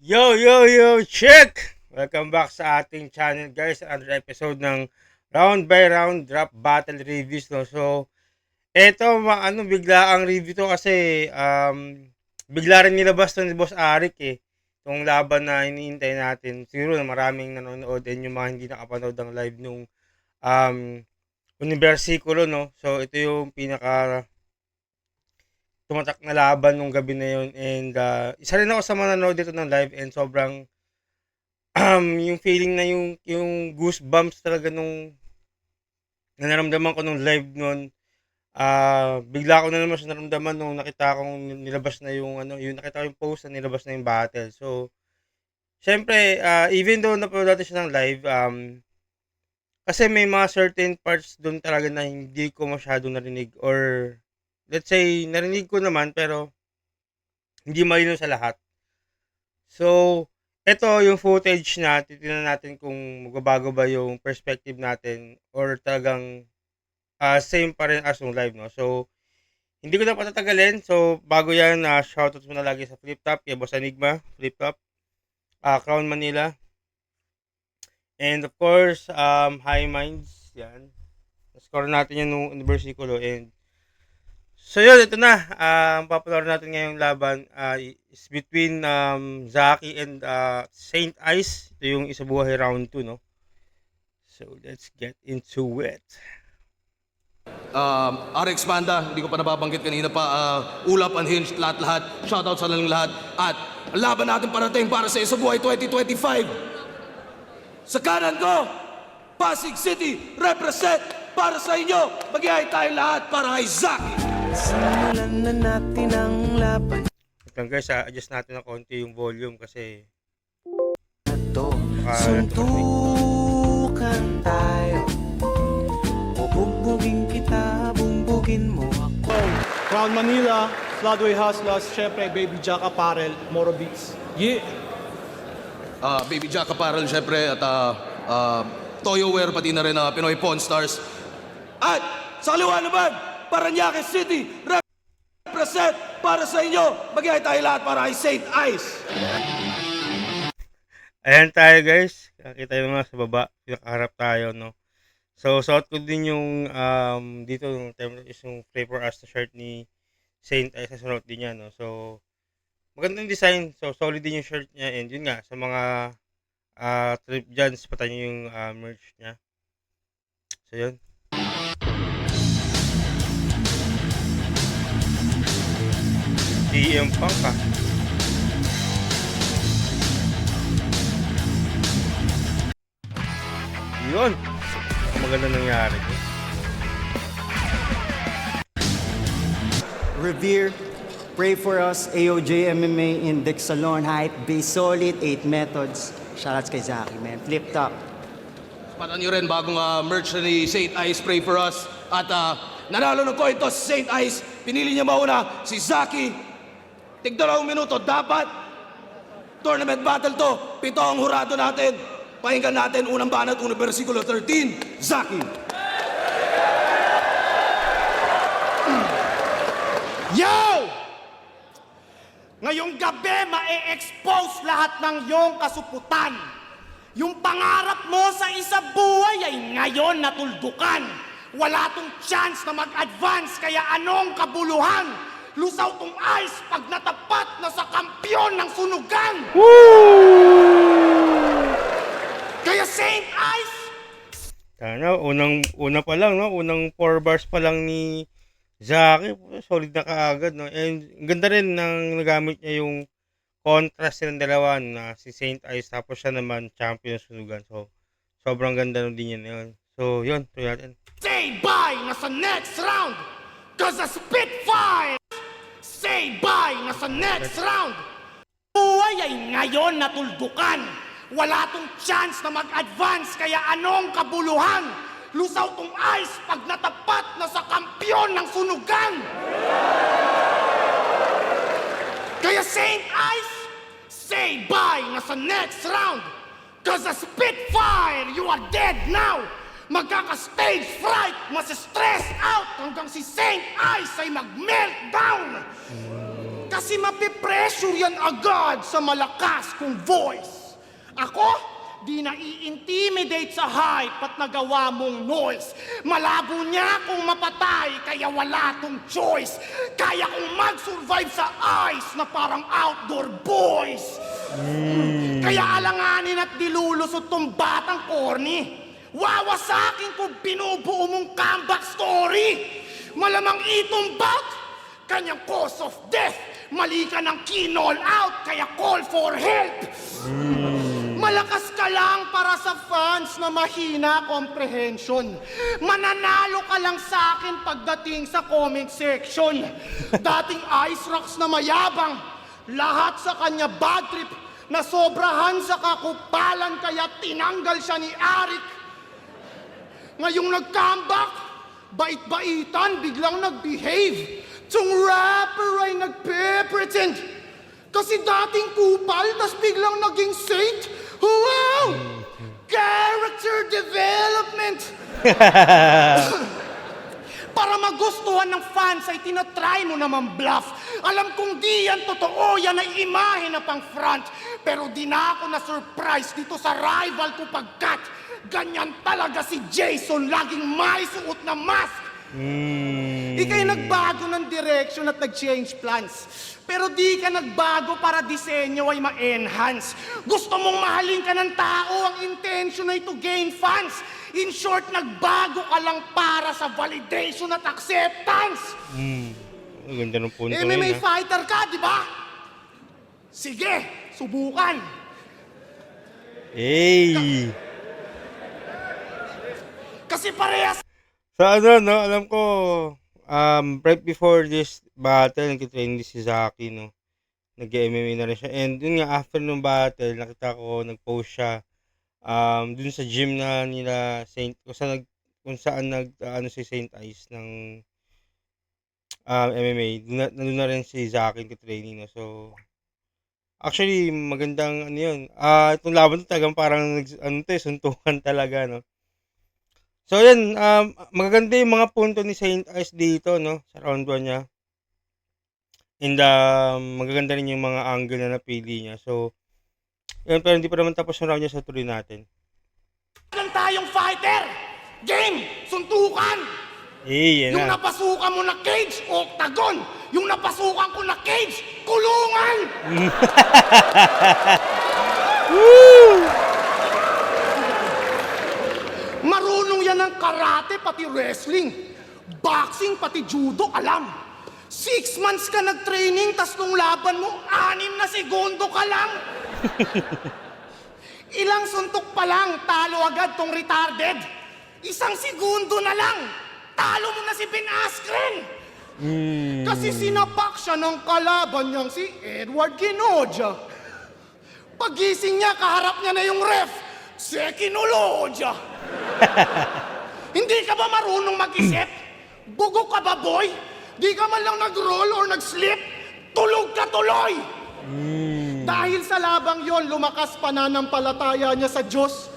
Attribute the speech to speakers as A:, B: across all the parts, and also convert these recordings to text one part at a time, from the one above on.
A: Yo, check! Welcome back sa ating channel guys. Another episode ng round by round drop battle reviews. No? So, eto, bigla ang review to kasi bigla rin nilabas to ni Boss Arik eh. Itong laban na iniintay natin. Siguro na maraming nanonood and yung mga hindi nakapanood ng live nung um, Universikulo. No? So, ito yung pinaka tumatak na laban nung gabi na yun and isa rin ako sa mga nanonood dito ng live and sobrang yung feeling na yung goosebumps talaga nung naramdaman ko nung live nun. Bigla ko na naman siya naramdaman nung nakita kong nilabas na yung yung nakita ko yung post na nilabas na yung battle. So, syempre, even though napanood natin siya ng live, kasi may mga certain parts doon talaga na hindi ko masyado narinig or let's say narinig ko naman pero hindi malinaw sa lahat. So, eto yung footage na titingnan natin kung magbabago ba yung perspective natin or talagang same pa rin as yung live, no? So, hindi ko na patatagalin. So, bago yan, shoutout muna lagi sa Flip Top, kay Boss Enigma, Flip Top, Crown Manila, and of course, High Minds, yan. Score natin yan nung Universikulo and so yun, ito na. Ang papalaro natin ngayong laban is between Zaki and Saint Ice. Ito yung isa buhay round 2, no? So, let's get into it.
B: RX Panda, hindi ko pa nababanggit kanina pa. Ulap, Unhinged, lahat-lahat. Shoutout sa lalang lahat. At ang laban natin parating para sa Isa Buhay 2025. Sa kanan ko, Pasig City, represent para sa inyo. Mag-ihay tayo lahat para kay Zaki.
C: Simulan na natin ang laban
A: Ito lang guys, adjust natin ng konti yung volume kasi
C: na to. Suntukan tayo. Bubugbugin kita, bumbugin mo ako.
D: Crown Manila, Floodway Hustlers, syempre Baby Jack Apparel, Moro Beats. Yeah!
B: Baby Jack Apparel, syempre. At Toyo Wear, pati na rin Pinoy Pawn Stars. At sa kaliwa naman, Parañaque City, represent para sa inyo. Mag-ihay tayo lahat para kay Saint Ice.
A: ayan tayo guys. Nakita nyo naman sa baba, pinakaharap tayo, no? So, suot ko din yung dito yung term is yung Pray For Us na shirt ni Saint Ice na suot din niya, no? So, magandang design. So, solid din yung shirt niya and yun nga, sa mga trip dyan, patan nyo yung merch niya. So, yun. DM Punk ah. Yun. Maganda nangyari.
E: Revere, Pray For Us, AOJ MMA, Index Salon, Height, Base Solid, 8 Methods. Shoutouts kay Zaki, man. Flip Top.
B: Patan nyo rin bagong merch ni Saint Ice, Pray For Us. At nanalo ng coin toss si Saint Ice. Pinili niya mauna si Zaki. Tig-2 minuto. Dapat tournament battle to. 7 ang hurado natin. Pakinggan natin unang banat, unang versikulo 13. Zaki.
D: Yo! Ngayong gabi, ma-expose lahat ng iyong kasuputan. Yung pangarap mo sa isa buhay ay ngayon natuldukan. Wala tong chance na mag-advance, kaya anong kabuluhan? Lusaw tong ice pag natapat na sa kampyon ng sunugan. Kaya Saint Ice,
A: Una pa lang, no? Unang 4 bars pa lang ni Zaki, solid na kaagad, no? And ganda rin nang nagamit niya yung contrast ng dalawa na si Saint Ice tapos siya naman champion ng sunugan. So, sobrang ganda nun din yun. So, yun, tuloy natin.
D: say bye na sa next round. Cause a Spitfire, say bye na sa next round. Buhay ay ngayon natuldukan. Wala tong chance na mag-advance, kaya anong kabuluhan? Lusaw tong ice pag natapat na sa kampyon ng sunugan. Kaya Saint Ice, say bye na sa next round. Cause a Spitfire, you are dead now. Magkaka-stage fright, mas-stress out hanggang si Saint Ice ay mag-meltdown. Kasi mapipressure yan agad sa malakas kong voice. Ako, di na-i-intimidate sa hype at nagawa mong noise. Malabo niya kung mapatay, kaya wala tong choice. Kaya kong mag-survive sa ice na parang outdoor boys. Kaya alanganin at dilulusot tong batang corny. Wawasakin kung binubuo mong comeback story. Malamang itong bout, kanyang cause of death. Mali ka ng kinol out, kaya call for help. Malakas ka lang para sa fans na mahina comprehension. Mananalo ka lang sa akin pagdating sa comment section. Dating Ice Rocks na mayabang, lahat sa kanya bad trip, na sobrahan sa kakupalan kaya tinanggal siya ni Arik. Ngayong nag-comeback, bait-baitan, biglang nag-behave. Tong rapper ay nagpe-pretend. Kasi dating kupal, tas biglang naging saint. Wow! Character development! Para magustuhan ng fans ay tinatry mo naman bluff. Alam kong di yan totoo, yan ay imahe na pang front. Pero di na ako na-surprise dito sa rival ko pagkat ganyan talaga si Jason, laging may suot na mask. Ika'y nagbago ng direction at nag-change plans. Pero di ka nagbago para disenyo ay ma-enhance. Gusto mong mahalin ka ng tao, ang intention ay to gain fans. In short, nagbago ka lang para sa validation at acceptance.
A: Ang ganda ng punto
D: MMA
A: yun, ha?
D: fighter ka, di ba? Sige, subukan.
A: Hey!
D: Kasi parehas
A: So ano, no, alam ko, right before this battle, nagtitraining si Zaki, no. Nag-MMA na rin siya. And dun nga, after nung battle, nakita ko, nag-post siya, dun sa gym na nila Saint, kung saan ano si Saint Ice ng MMA, nandun na rin si Zaki nag-training, no. So, actually, magandang ano yun. Itong laban to talagang parang suntukan talaga, no. So yan, magaganda yung mga punto ni Saint Ice dito, no, sa round 1 niya. And magaganda rin yung mga angle na napili niya. So, yun, pero hindi pa naman tapos yung round niya, sa tuloy natin.
D: lang tayong fighter. Game, suntukan.
A: Yan
D: Yung
A: na.
D: napasukan mo na cage, octagon. Yung napasukan ko na cage, kulungan. Marunong yan ng karate, pati wrestling. Boxing, pati judo, alam. 6 months ka nag-training, tas nung laban mo, 6 na segundo ka lang. Ilang suntok pa lang, talo agad tong retarded. 1 segundo na lang, talo mo na si Ben Askren. Kasi sinapak siya ng kalaban niyang si Edward Kinoja. Pagising niya, kaharap niya na yung ref, si Kinoloja. Hindi ka ba marunong mag-isip? Bugok ka ba, boy? Di ka man lang nag-roll or nag-slip? Tulog ka tuloy! Dahil sa labang yon, lumakas pananampalataya niya sa Diyos.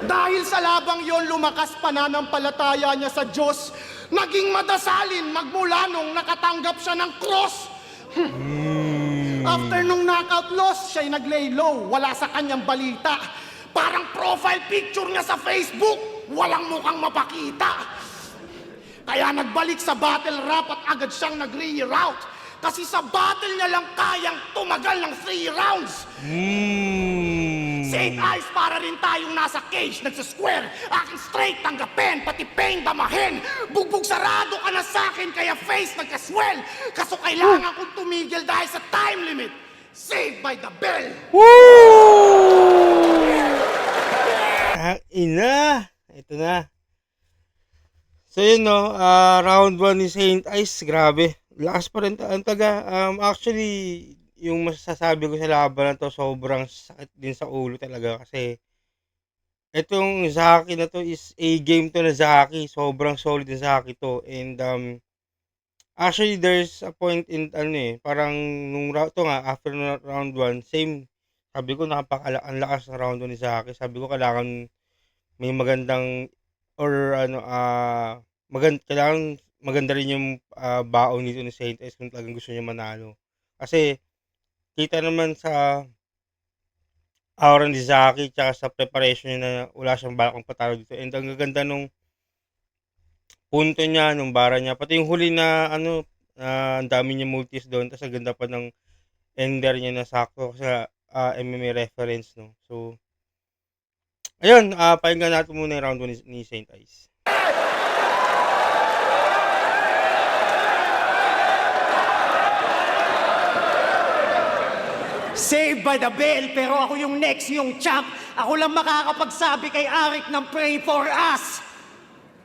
D: Dahil sa labang yon, lumakas pananampalataya niya sa Diyos. Naging madasalin magmula nung nakatanggap siya ng cross. After nung knockout loss, siya'y nag-lay low. Wala sa kanyang balita. Parang profile picture niya sa Facebook, walang mukhang mapakita. Kaya nagbalik sa battle rap at agad siyang nag-reroute. Kasi sa battle niya lang kayang tumagal ng 3 rounds. Saint Ice, para rin tayong nasa cage, nagsasquare. Aking straight tanggapin, pati pain damahin. Bugbog sarado ka na sa'kin, kaya face nagkaswell. Kaso kailangan kong tumigil dahil sa time limit. Saved by the bell.
A: Ina! Ito na. So yun, no, round 1 ni Saint Ice, grabe. Lakas pa rin ang taga. Actually, yung masasabi ko sa laban na to, sobrang sakit din sa ulo talaga. Kasi, itong Zaki na to is a game to na Zaki. Sobrang solid na Zaki to. And, actually, there's a point in, parang, nung to nga, after round 1, same, sabi ko, ang lakas ng round 1 ni Zaki. Sabi ko, kailangan may magandang, or, kailangan maganda rin yung baon nito ni Saint Ice kung talagang gusto niya manalo. Kasi kita naman sa aura ni Zaki tsaka sa preparation niya na wala siyang balakang patalo dito. And ang gaganda nung punto niya, nung bara niya. Pati yung huli na ang dami niya multis doon. Tapos ang ganda pa ng ender niya na sakto sa MMA reference. No? So, ayun, pakinggan natin muna yung round 1 ni Saint Ice.
F: Saved by the bell, pero ako yung next, yung champ. Ako lang makakapagsabi kay Arik ng pray for us.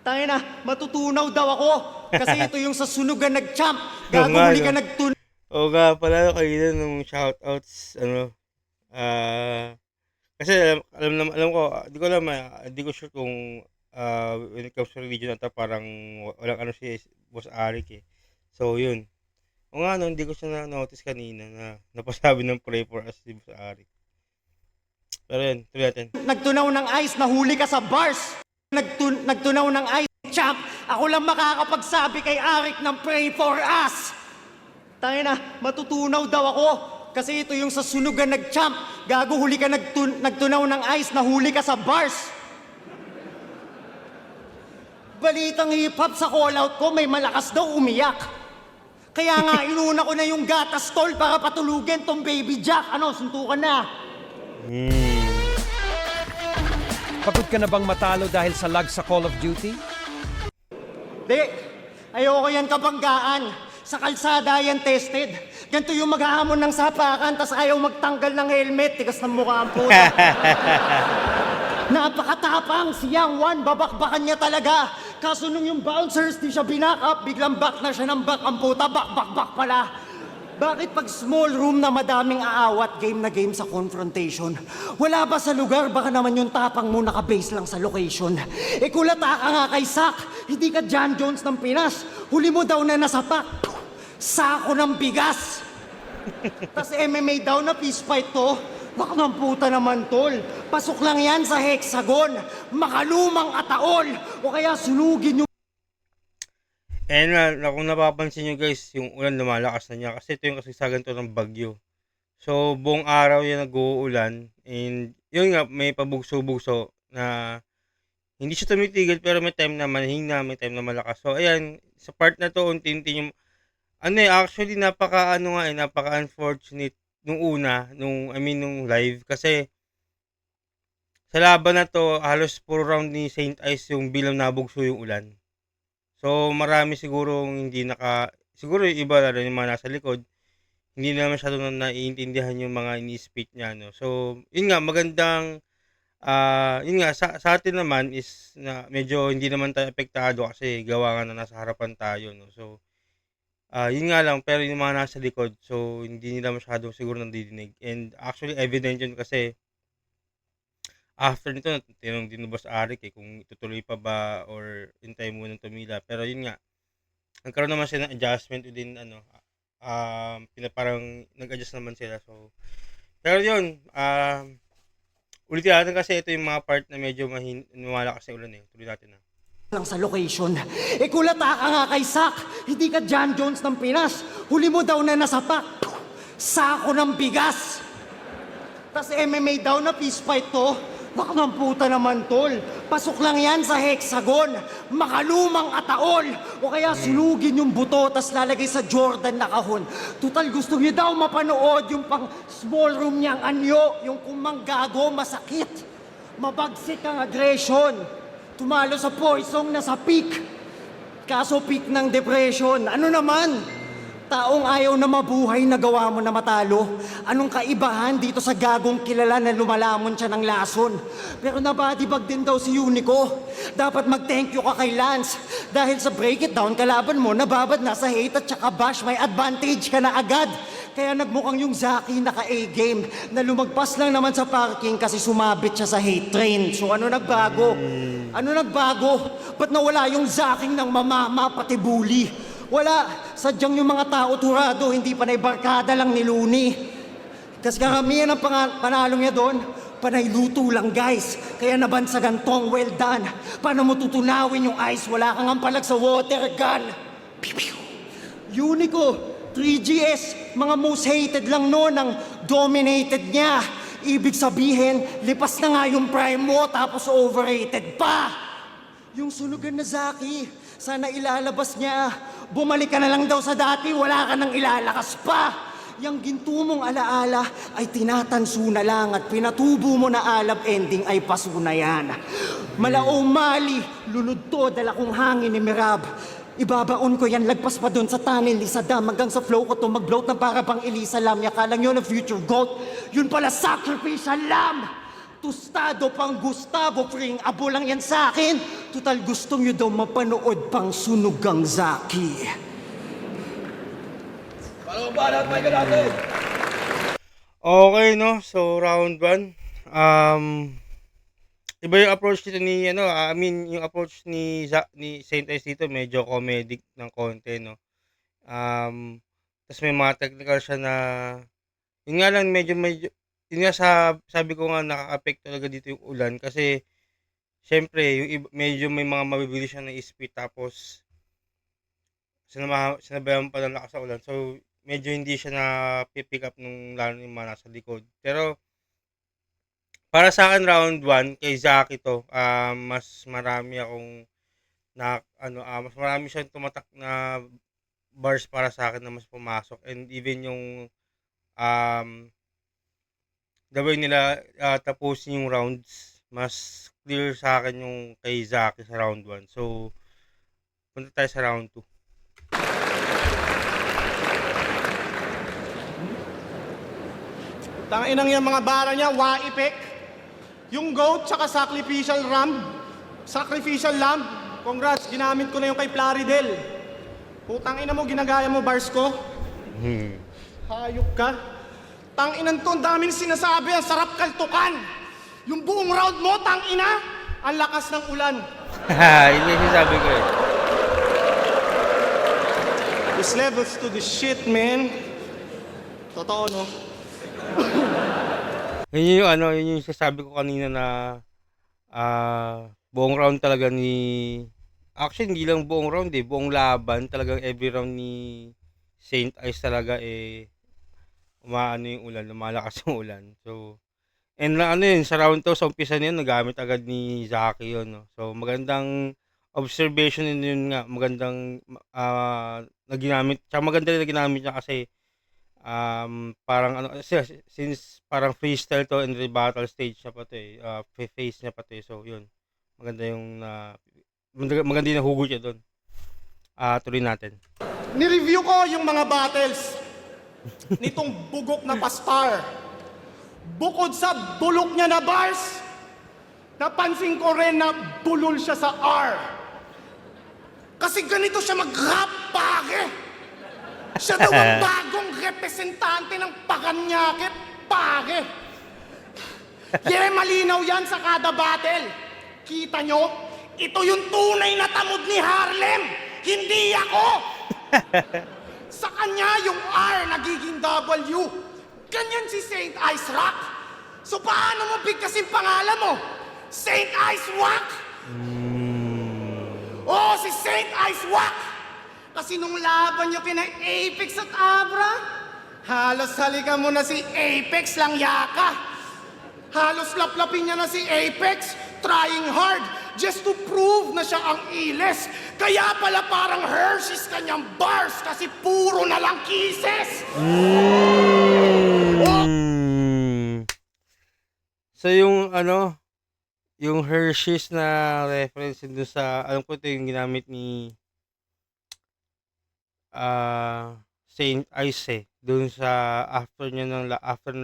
F: Tayo na, matutunaw daw ako. Kasi ito yung sa sunugan nag-champ. Gaguli ka nagtunaw.
A: Oo nga pala, kanina nung shoutouts, kasi alam ko, di ko sure kung when it comes to religion ata parang walang si Boss Arik eh. So yun. O nga no, hindi ko siya na-notice kanina na napasabi ng pray for us si Boss Arik. Pero yun, tuloy natin.
F: Nagtunaw ng ice, nahuli ka sa bars. Nagtunaw ng ice, champ. Ako lang makakapagsabi kay Arik ng pray for us. Tayo na, matutunaw daw ako. Kasi ito yung sa sunugan nag-champ. Gago, huli ka nagtunaw ng ice, nahuli ka sa bars. Balitang hip-hop sa call-out ko, may malakas daw umiyak. Kaya nga, inuna ko na yung gatas tol para patulugin tong baby Jack. Ano, suntukan na.
G: Pagod ka na bang matalo dahil sa lag sa Call of Duty?
F: Di, ayoko yan kabanggaan. Sa kalsada yan tested. Ganito yung maghahamon ng sapakan, tas ayaw magtanggal ng helmet. Tigas ng mukha ang puta. Napakatapang, si Yang Wan, babakbakan niya talaga. Kaso nung yung bouncers, di siya binack up, biglang back na siya ng back ang puta, back pala. Bakit pag small room na madaming aawat, game na game sa confrontation? Wala ba sa lugar? Baka naman yung tapang mo nakabase lang sa location. Kulata ka nga kay Sak, hindi ka John Jones ng Pinas. Huli mo daw na nasapak, sako ng bigas. Tas MMA daw na peace fight to. Baka ng puta naman tol. Pasok lang yan sa hexagon. Makalumang ataol. O kaya sunugin yung...
A: And kung napapansin nyo guys, yung ulan lumalakas na niya. Kasi ito yung kasagsagan to ng bagyo. So, buong araw yan nag-uulan. And yun nga, may pabugso-bugso na hindi siya tumitigil pero may time na manhina, may time na malakas. So, ayan, sa part na to, unti-unti yung... actually, napaka-unfortunate nung una, nung live. Kasi, sa laban na to, halos puro round ni Saint Ice yung bilang nabugso yung ulan. So, marami siguro siguro yung iba na rin yung mga nasa likod, hindi na masyado naiintindihan yung mga ini-speak niya, no. So, yun nga, magandang, sa atin naman is, na medyo hindi naman tayo apektado kasi gawa nga na nasa harapan tayo, no. So, yun nga lang, pero yung mga nasa likod, so, hindi nila masyado siguro nandidinig. And actually, evident yun kasi, after nito, tinanong din ni Boss Arik kung itutuloy pa ba or hintay muna tumila. Pero yun nga, nagkaroon naman sila ng adjustment din, parang nag-adjust naman sila. So, pero yun, ulitin natin kasi ito yung mga part na medyo malakas yung ulan eh. Tuloy natin na.
F: lang sa location. Kulata ka nga kay Sak, hindi ka John Jones ng Pinas. Huli mo daw na nasapak, sako ng bigas. Tas MMA daw na peace fight to. Baka ng puta naman tol. Pasok lang yan sa hexagon. Makalumang ataol. O kaya sunugin yung buto tas lalagay sa Jordan na kahon. Total gusto niyo daw mapanood yung pang small room niyang anyo. Yung kumanggago masakit. Mabagsik ang aggression. Tumalo sa poisong na sa peak. Kaso peak ng depression. Ano naman? Taong ayaw na mabuhay na gawa mo na matalo. Anong kaibahan dito sa gagong kilala na lumalamon siya ng lason? Pero nabadibag din daw si Unico. Dapat mag-thank you ka kay Lance. Dahil sa break it down, kalaban mo nababad na sa hate at saka bash. May advantage ka na agad. Kaya nagmukhang yung Zaki naka-A-game na lumagpas lang naman sa parking kasi sumabit siya sa hate train. So ano nagbago? Ano nagbago? Ba't nawala yung Zaking ng mamama pati bully? Wala. Sadyang yung mga tao turado, hindi pa na barkada lang ni Looney. Kasi karamihan ng panalo niya doon, panay luto lang guys. Kaya nabansagan tong well done. Paano mo tutunawin yung ice? Wala kang ampalag sa water gun. Pew, pew. Unico, 3GS, mga most hated lang noon ang dominated niya. Ibig sabihin, lipas na nga yung prime mo tapos overrated pa. Yung sunugan na Zaki, sana ilalabas niya. Bumalik ka na lang daw sa dati, wala ka nang ilalakas pa. Yang ginto mong alaala ay tinatanso na lang at pinatubo mo na alab ending ay paso na yan. Malaong mali, lunod to, dala kong hangin ni Mirab. Ibabaon ko yan, lagpas pa doon sa tunnel ni Saddam hanggang sa flow ko to mag-bloat ng para pang Elisa Lam. Yakalang yun ang future goat, yun pala sacrificial lamb. Tostado pang Gustavo Fring, abo lang yan sa akin. Total gusto nyo daw mapanood pang sunugang Zaki.
B: Paano ba natin natin?
A: Okay, no? So, round 1. Iba yung approach dito ni, yung approach ni Saint Ice dito, medyo comedic ng konti, no? Tapos may mga technical siya na, yun nga lang, medyo, yun nga sabi ko nga, nakaka-affect talaga dito yung ulan, kasi, syempre, medyo may mga mabibili siya na speed, tapos, sinabayan pa ng lakas sa ulan. So, medyo hindi siya na pick up nung lalo yung mga nasa likod. Pero, para sa akin round 1 kay Zaki to, mas marami akong mas marami siyang tumatak na bars para sa akin na mas pumasok, and even yung the way nila tapusin yung rounds, mas clear sa akin yung kay Zaki sa round 1. So, punta tayo sa round 2.
D: Tanginang yung mga bara niya, waipek. Yung goat tsaka sacrificial lamb. Congrats, ginamit ko na yung kay Plaridel. Putang ina mo, ginagaya mo bars ko. Hayop ka. Tanginan to, ang daming sinasabi, ang sarap kaltukan. Yung buong round mo, tangina, ang lakas ng ulan.
A: Yun yung sinasabi ko eh.
D: This levels to the shit, man. Totoo, no?
A: Yun yung sasabi ko kanina na buong round talaga actually hindi lang buong round buong laban talagang every round ni Saint Ice talaga yung ulan, lumalakas yung ulan. So, and sa round 2, sa umpisa niyan, nagamit agad ni Zaki yun, no? So, magandang observation yun nga, magandang naginamit, tsaka maganda rin na ginamit niya kasi parang since parang freestyle to and battle stage niya pa to face niya pa to so yun, maganda yung maganda yung nahugot niya doon. Tuloy natin.
D: Nireview ko yung mga battles nitong bugok na pastar. Bukod sa bulok niya na bars, napansin ko rin na bulol siya sa R. Kasi ganito siya mag-rap, pake. Siya daw ang bagong representante ng Paranaque, pake. Malinaw yan sa kada battle. Kita nyo? Ito yung tunay na tamod ni Harlem, hindi ako. Sa kanya yung R nagiging W. Ganyan si Saint Ice Rock. So paano mo bigkasin pangalan mo? Saint Ice Rock? Oh, si Saint Ice Rock. Kasi nung laban nyo kina Apex at Abra, halos halika mo na si Apex lang yaka. Halos laplapin niya na si Apex, trying hard just to prove na siya ang iles. Kaya pala parang Hershey's kanyang bars kasi puro na lang kisses.
A: So yung yung Hershey's na reference dun sa, alam ko ito yung ginamit ni Saint Ice dun sa after ng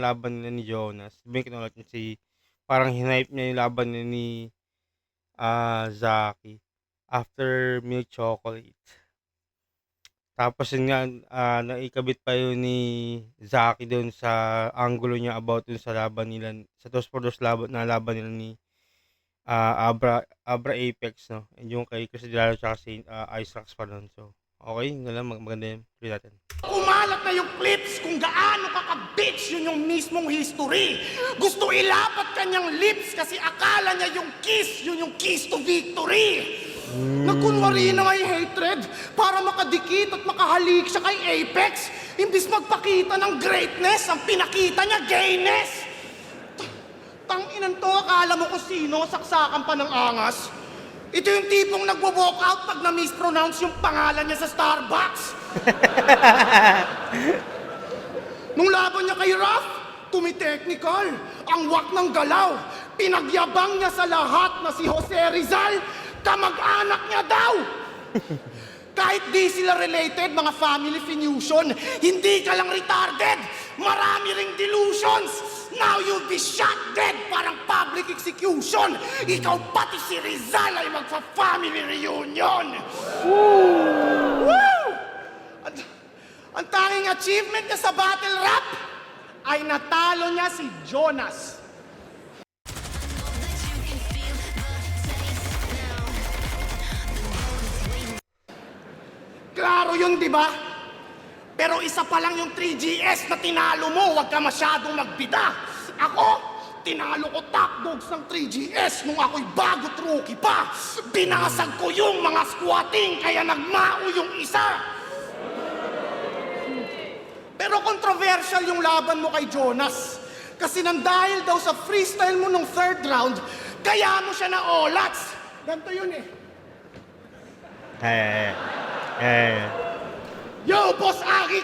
A: laban nila ni Jonas. Sabihin kinulat niya parang hinipe niya yung laban nila ni Zaki after milk chocolate. Tapos yun nga, naikabit pa yun ni Zaki doon sa angulo niya about dun sa laban nila, sa dos for dos laban nila ni Abra Apex, no? And yung kay Chris Delano tsaka si Ice Rocks pa doon. So, okay, yun lang, maganda yun. Tuloy natin.
D: Kumalat na niya yung clips kung gaano ka-bitch, yun yung mismong history. Gusto ilapat kanyang lips kasi akala niya yung kiss, yun yung keys to victory. Nagkunwari na may hatred para makadikit at makahalik siya kay Apex. Imbis magpakita ng greatness, ang pinakita niya gayness. Tanginan to, akala mo kung sino, saksakan pa ng angas. Ito yung tipong nagwo-walk out pag na-mispronounce yung pangalan niya sa Starbucks. Nung laban niya kay Raph, tumi-technical. Ang wak ng galaw. Pinagyabang niya sa lahat na si Jose Rizal, kamag-anak niya daw. Kahit di sila related, mga family fenusion, hindi ka lang retarded. Marami ring delusions. Now you'll be shot dead, parang public execution. Ikaw pati si Rizal ay magpa-family reunion. Woo! Ang tanging achievement niya sa battle rap ay natalo niya si Jonas. Klaro yun, di ba? Pero isa pa lang yung 3GS na tinalo mo, huwag ka masyadong magbida. Ako, tinalo ko top dogs ng 3GS nung ako'y bago't rookie pa. Binasag ko yung mga squatting, kaya nagmao yung isa. Pero controversial yung laban mo kay Jonas. Kasi nang dahil daw sa freestyle mo nung third round, kaya mo siya na olats. Ganito yun eh. Yo, Boss Arik!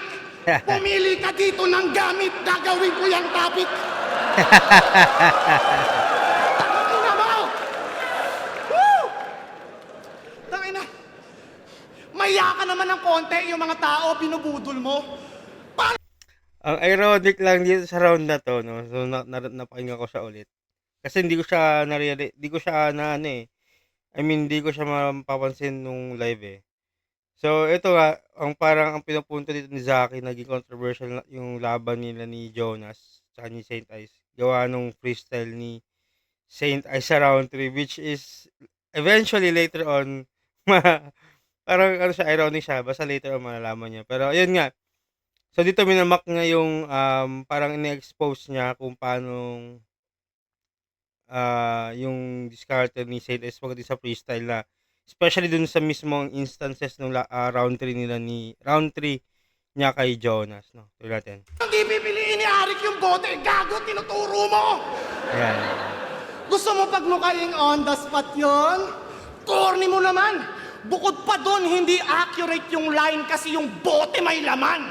D: Pumili ka dito ng gamit, gagawin ko yung topic. Tangina mo! Woo! Tangina. Maya ka naman ng konti yung mga tao, binubudol mo.
A: Ang ironic lang dito sa round na to, no? So, napakinggan ko siya ulit. Kasi hindi ko siya hindi ko siya hindi ko siya mapapansin nung live eh. So, ito nga, ang pinupunto dito ni Zaki, naging controversial yung laban nila ni Jonas tsaka ni Saint Ice. Gawa nung freestyle ni Saint Ice sa round 3, which is eventually later on, parang siya, ironic siya, basta later on malalaman niya. Pero ayun nga, so dito minamak niya yung parang ine-expose niya kung paano yung discard ni Saint Ice pagdating sa freestyle na especially dun sa mismong instances nung round 3 niya kay Jonas, no? Tuloy natin.
D: Hindi pipiliin ni Arik yung bote, gago, tinuturo mo!
A: Ayan.
D: Gusto mo pagmukaing on the spot yun? Corny mo naman! Bukod pa doon, hindi accurate yung line kasi yung bote may laman.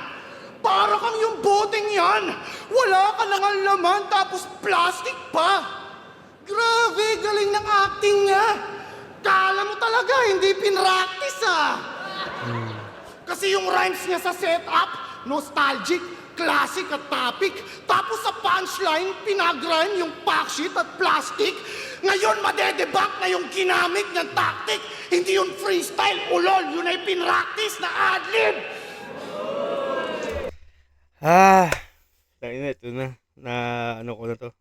D: Para kang yung boteng yan. Wala ka lang ang laman tapos plastic pa. Grabe, galing ng acting niya. Kala mo talaga, hindi pinractice Kasi yung rhymes niya sa setup, nostalgic, classic at topic. Tapos sa punchline, pinag-rhyme yung backsheet at plastic. Ngayon, madedebunk na yung ginamit niyang tactic. Hindi yung freestyle, ulol. Yun ay pinractice na adlib.
A: Ito na ano ko na to.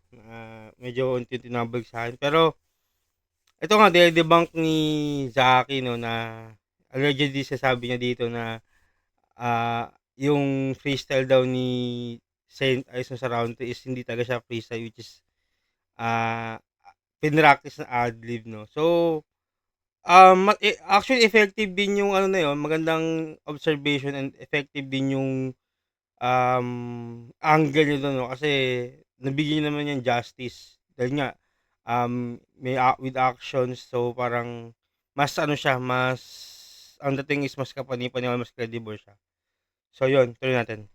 A: Medyo unti-unti nabag sa akin. Pero, ito nga, debunk ni Zaki, no, na allegedly sasabi niya dito na yung freestyle daw ni Saint Ice sa round 2 is hindi talaga siya freestyle, which is pinractice na ad-lib, no. So, actually effective din yung ano na yun, magandang observation and effective din yung angle nyo doon, no, kasi nabigyan naman yung justice. Dahil nga, may with actions, so parang mas ang dating is mas kapani-paniwala, mas credible siya. So yun, tuloy natin.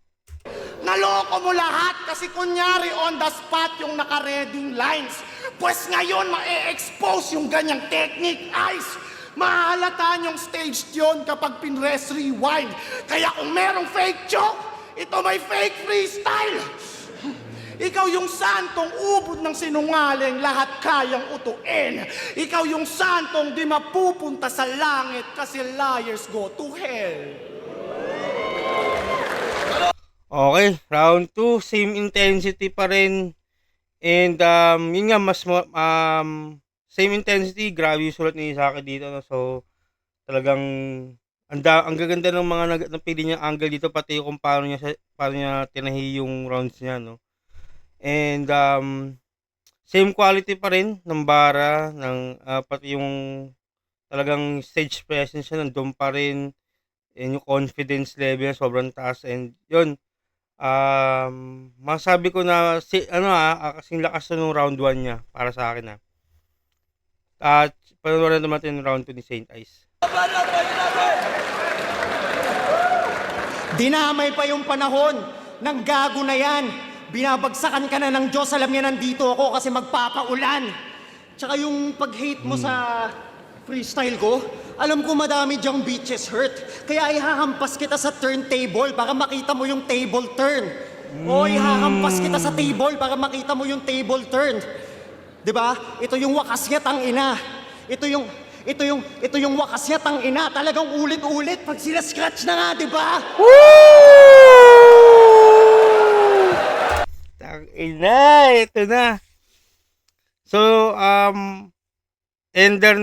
D: Naloko mo lahat kasi kunyari on the spot yung naka-reading lines. Pues ngayon ma-expose yung ganyang technique, Ice. Mahalata yung staged yun kapag pinress rewind. Kaya kung merong fake joke, ito may fake freestyle. Ikaw yung santong ubod ng sinungaling, lahat kayang utuin. Ikaw yung santong di mapupunta sa langit kasi liars go to hell.
A: Okay, round 2, same intensity pa rin. And yun nga, same intensity, grabe yung sulat ni Zaki dito, no? So talagang Ang gaganda ng mga napili niyang angle dito, pati kung paano niya tinahi yung rounds niya, no? And same quality pa rin ng bara, pati yung talagang stage presence niya nando'n pa rin, and yung confidence level niya sobrang taas, and yun, masabi ko na kasing lakas na nung round 1 niya para sa akin. At panoorin naman natin yung round 2 ni Saint Ice.
F: Dinamay pa yung panahon ng gago na yan. Binabagsakan ka na ng Diyos, alam niya nandito ako kasi magpapaulan. Tsaka yung pag-hate mo sa freestyle ko, alam ko madami dyang bitches hurt. Kaya ihahampas kita sa turntable para makita mo yung table turn. O ihahampas kita sa table para makita mo yung table turn. 'Di ba? Ito yung wakas niya, tangina. Ito yung wakas niya, tangina. Talagang ulit-ulit pag sila scratch na nga, 'di ba?
A: Tangina, ito na. So, ender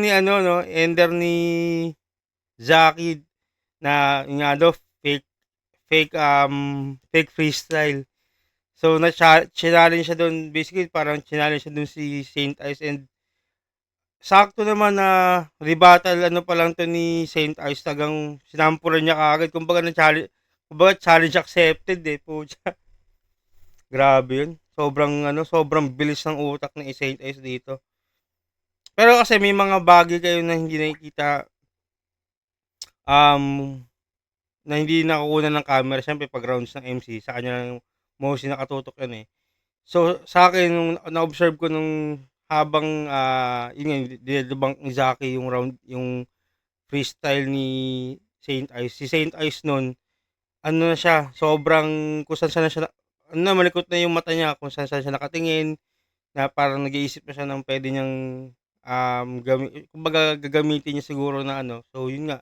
A: ni Zaki na yung nga daw, fake freestyle. So, challenge siya doon, basically parang challenge siya doon si Saint Ice, and sakto naman na rebuttal pa lang to ni Saint Ice, tagang sinampuran niya kaagad. Kumbaga challenge accepted pucha. Grabe yun. Sobrang bilis ng utak ng Saint Ice dito. Pero kasi may mga bagay kayo na hindi nakikita, na hindi nakukuha ng camera. Siyempre, pag rounds ng MC, sa kanya lang mostly nakatutok yan. So, sa akin, nung na-observe ko nung habang, dinedebunk ni Zaki yung freestyle ni Saint Ice. Si Saint Ice nun, na siya, sobrang, kung saan na siya, malikot na yung mata niya, kung saan siya nakatingin, na parang nag-iisip na siya ng pwede niyang, kumbaga gagamitin niya siguro na So, yun nga.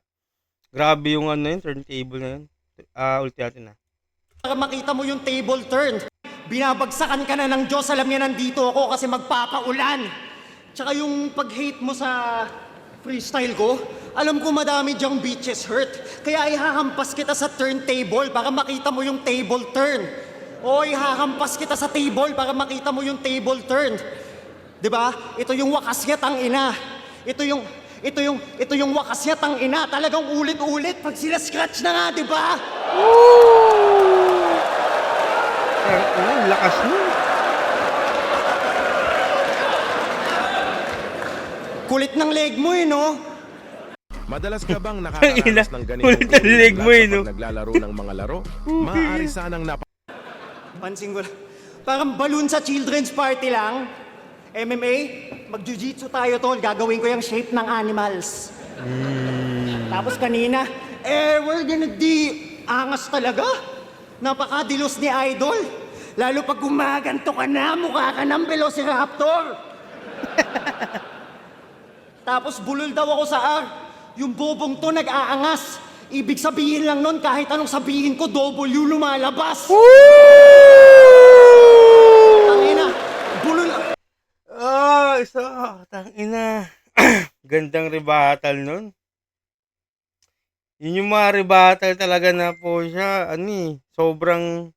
A: Grabe yung yun, turntable na yun. Ulit natin
F: Para makita mo yung table turn. Binabagsakan ka na ng Diyos, alam niya nandito ako kasi magpapaulan. Tsaka yung pag-hate mo sa freestyle ko, alam ko madami dyang bitches hurt. Kaya ihahampas kita sa turntable para makita mo yung table turn. O ihahampas kita sa table para makita mo yung table turn. 'Di ba? Ito yung wakas niya, tangina. Ito yung wakas niya, tangina. Talagang ulit-ulit pag sila scratch na nga, 'di ba?
A: Ang lakas nun.
F: Kulit ng leg mo no?
H: Madalas ka bang
A: Ina,
H: nakakaranas ng ganitong
A: kulit ng leg mo,
H: kapag
A: no?
H: naglalaro ng mga laro? Maaari sanang
F: Pansin ko lang. Parang balloon sa children's party lang. MMA, mag-jiu-jitsu tayo tol. Gagawin ko yung shape ng animals. Tapos kanina, we're gonna angas talaga. Napakadilos ni Idol. Lalo pag gumaganto ka na, mukha ka ng Velociraptor. Tapos bulol daw ako sa yung bobong to nag-aangas. Ibig sabihin lang nun, kahit anong sabihin ko, W lumalabas. Tangina, bulol.
A: Tangina. Gandang rebuttal nun. Yun yung mga rebuttal talaga na po siya, sobrang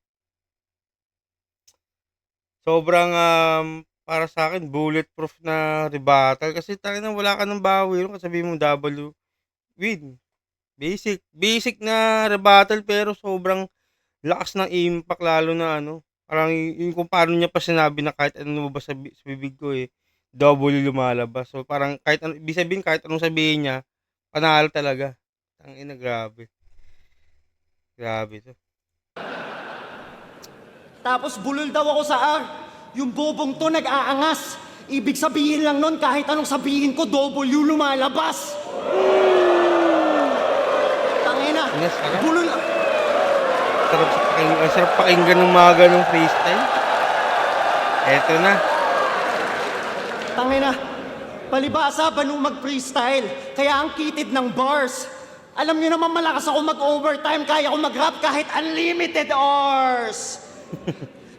A: para sa akin, bulletproof na rebuttal. Kasi tangina, wala ka ng bawi. Sabihin mo W, win. Basic na rebuttal, pero sobrang lakas ng impact, lalo na parang yung kung paano niya pa sinabi na kahit ano lumabas sa bibig ko W lumalabas. So parang ibig sabihin kahit anong sabihin niya, panalo talaga. Tangina, grabe. Grabe to.
F: Tapos bulol daw ako sa yung bobong to nag-aangas. Ibig sabihin lang nun, kahit anong sabihin ko, W lumalabas. Tangina, bulol.
A: Sarap pakinggan ng mga ganong freestyle. Eto na.
F: Tangina, palibasa ba nung mag-freestyle? Kaya ang kitid ng bars. Alam niyo naman malakas ako mag-overtime, kaya ako mag-rap kahit unlimited hours.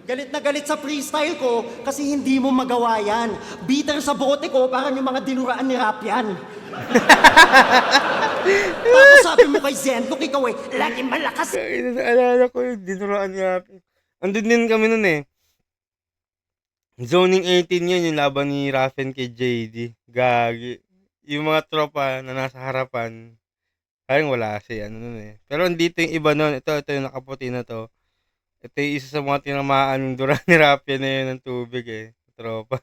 F: Galit na galit sa freestyle ko kasi hindi mo magawa yan. Bitter sa bote ko, parang yung mga dinuraan ni rap yan. Tapos sabi mo kay Zentok, ikaw eh, lagi malakas.
A: Naalala ko yung dinuraan niya. Andun din kami nun eh. Zoning 18 yun, yung laban ni Raffen kay JD. Gagi. Yung mga tropa na nasa harapan, parang wala kasi ano nun eh. Pero andito yung iba nun. Ito yung nakaputi na to. Ito yung isa sa mga tinamaan ng duran ni Raffen na yun ng tubig eh. Tropa.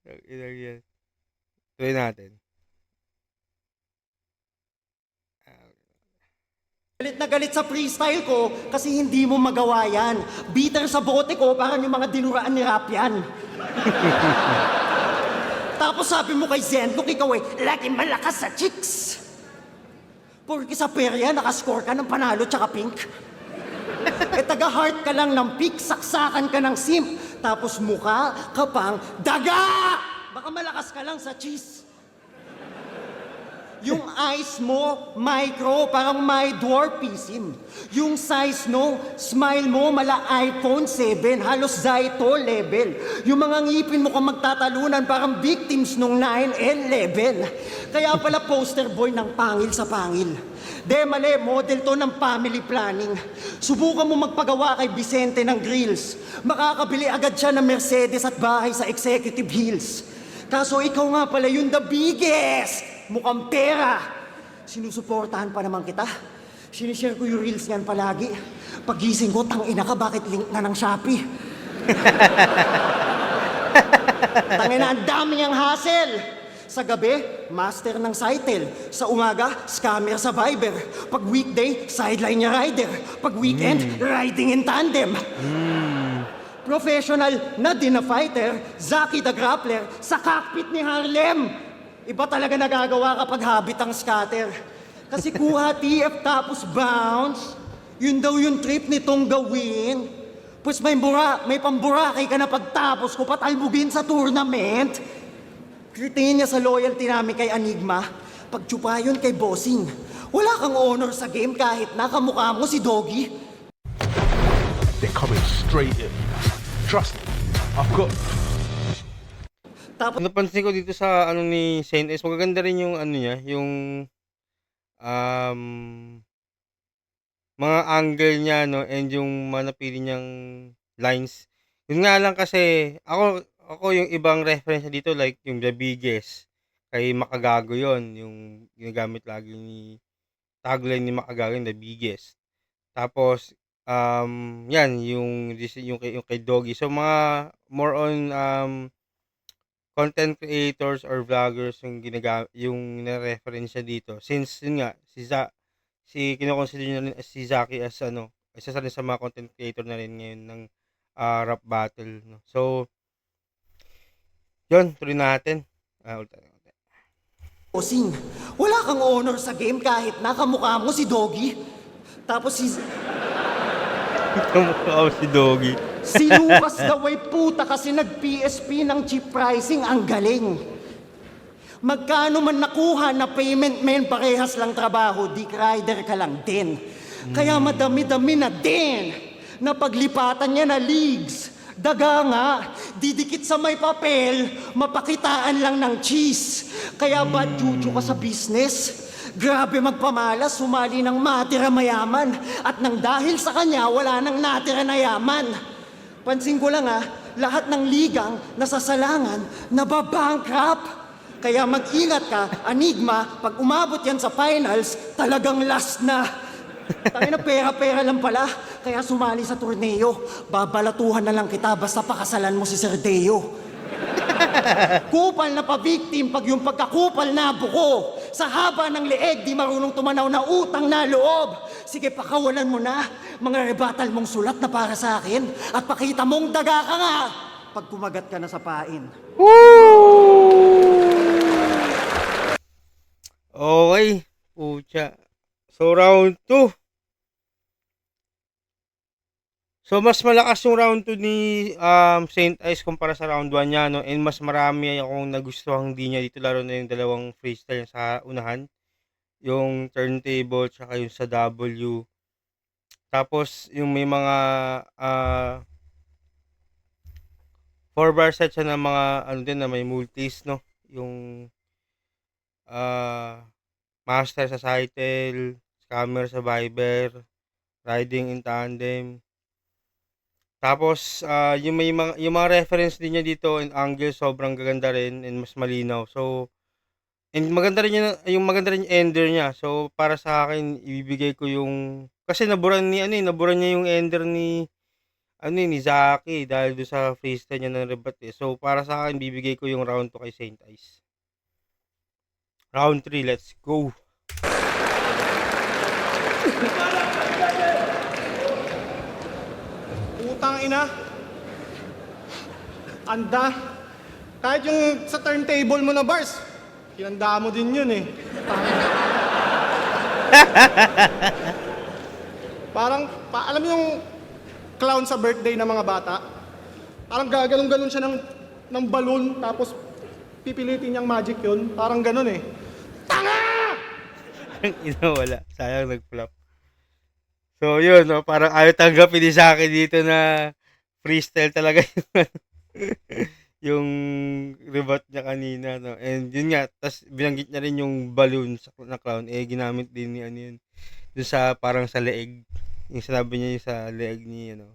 A: Yan. Tuloy natin.
F: Galit na galit sa freestyle ko kasi hindi mo magawa yan. Bitter sa bote ko, parang yung mga dinuraan ni Rap yan. Tapos sabi mo kay Zentok, ikaw eh, lagi malakas sa chicks. Porque sa perya, nakascore ka ng panalo tsaka pink. Eh taga-heart ka lang ng pick, saksakan ka ng simp. Tapos mukha ka pang daga! Baka malakas ka lang sa cheese. Yung eyes mo, micro, parang my dwarfism. Yung size no, smile mo, mala iPhone 7, halos Zaito level. Yung mga ngipin mo kung magtatalunan, parang victims nung 9-11. Kaya pala poster boy ng pangil sa pangil. De mali, model to ng family planning. Subukan mo magpagawa kay Vicente ng grills. Makakabili agad siya ng Mercedes at bahay sa Executive Hills. Kaso ikaw nga pala yung the biggest! Mukhang pera! Sinusuportahan pa naman kita. Sinishare ko yung reels niyan palagi. Pagising ko, tangina ka, bakit link na ng Shopee? Tangina, ang dami niyang hassle! Sa gabi, master ng Sitel. Sa umaga, scammer sa Viber. Pag weekday, sideline niya rider. Pag weekend, riding in tandem. Professional na din na fighter, Zaki the Grappler, sa cockpit ni Harlem. Iba talaga nagagawa kapag habit ang scatter. Kasi kuha TF tapos bounce, yun daw yung trip nitong gawin. Pues may pamburakay ka na pagtapos ko patalbugin sa tournament. Kritin niya sa loyalty namin kay Enigma, pagtsupa yun kay Bossing. Wala kang honor sa game kahit nakamukha mo si Doggy.
I: They're coming straight in. Trust me, I've got...
A: Napansin ko dito sa ano ni Saint S, magaganda rin yung ano niya, yung mga angle niya no and yung mga napili niyang lines. Yun nga lang kasi ako yung ibang reference niya dito like yung The Biggest kay Makagago yon yung ginagamit lagi ni tagline ni Makagago yung The Biggest. Tapos yan yung kay Doggy. So mga more on content creators or vloggers yung na-reference niya dito. Since yun nga si kino-consider niya rin si Zaki as ano, isa rin sa mga content creator na rin ngayon ng rap battle, no. So yun, tuloy natin.
F: Bossing, wala kang honor sa game kahit nakamukha mo si Doggy. Tapos
A: Kamukha si Doggy.
F: si Lucas daw ay puta kasi nag-PSP ng cheap pricing, ang galing. Magkano man nakuha na payment men, parehas lang trabaho, dick rider ka lang din. Kaya madami-dami na din na paglipatan niya na leagues. Daga nga, didikit sa may papel, mapakitaan lang ng cheese. Kaya bad juju ka sa business. Grabe magpamalas, sumali ng matira mayaman. At nang dahil sa kanya, wala nang natira na yaman. Pansin ko lang lahat ng ligang nasasalangan, nababankrupt. Kaya mag-ingat ka, Enigma, pag umabot yan sa finals, talagang last na. Tangina, pera-pera lang pala, kaya sumali sa torneo. Babalatuhan na lang kita basta pakasalan mo si Sir Deo. Kupal na pa-victim pag yung pagkakupal na buko. Sa haba ng leeg, di marunong tumanaw na utang na loob. Sige, pakawalan mo na mga rebuttal mong sulat na para sa akin at pakita mong daga ka nga pag kumagat ka na sa pain.
A: Okay, pucha. So round 2. So mas malakas yung round 2 ni Saint Ice kumpara sa round 1 niya, no? And mas marami akong nagustuhan hindi niya dito, lalo na yung dalawang freestyle sa unahan. Yung turntable tsaka yung sa W. Tapos yung may mga 4-bar set siya ng mga ano din na may multis, no? Yung master sa Cytel, scammer sa Viber, riding in tandem. Tapos yung mga reference din niya dito and angle sobrang gaganda rin and mas malinaw. So and maganda rin yung maganda rin yung ender niya. So para sa akin ibibigay ko yung kasi naburan niya yung ender ni Zaki dahil do sa freestyle niya ng rebat eh. So para sa akin bibigay ko yung round 2 kay Saint Ice. Round 3, let's go.
D: Putang ina. Anda. Kahit yung sa turntable mo na bars, kinanda mo din yun eh. Alam mo yung clown sa birthday ng mga bata? Parang gagalong-galon siya ng balloon, tapos pipilitin niyang magic yun. Parang ganun eh. Tanga!
A: Ina wala. Sayang nag-flop. So yun, no, parang ayaw tanggapin ni Zaki dito na freestyle talaga yung rebut niya kanina, no. And yun nga, tas binanggit niya rin yung balloon na clown, eh ginamit din ni ano yun. Doon sa parang sa leeg. Yung sinabi niya yung sa leeg ni ano.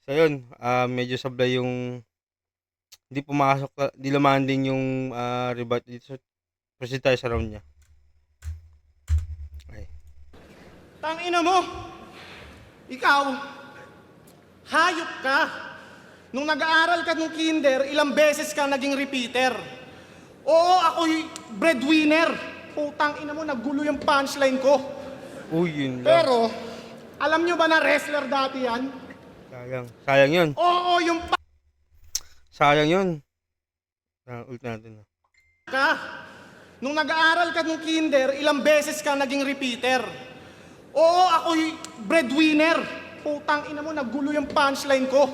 A: So yun, medyo sablay yung hindi pumasok, di lumanding yung rebut dito. So, proceed tayo sa round niya. Okay.
D: Tangina mo! Ikaw, hayop ka! Nung nag-aaral ka nung kinder, ilang beses ka naging repeater. Oo, ako'y breadwinner. Putang ina mo, naggulo yung punchline ko.
A: Uy, yun lang.
D: Pero, alam nyo ba na wrestler dati yan?
A: Sayang yun.
D: Oo, yung
A: Sayang yun. Ulit natin.
D: ka. Nung nag-aaral ka nung kinder, ilang beses ka naging repeater. Oo, ako'y breadwinner. Putang ina mo, naggulo yung punchline ko.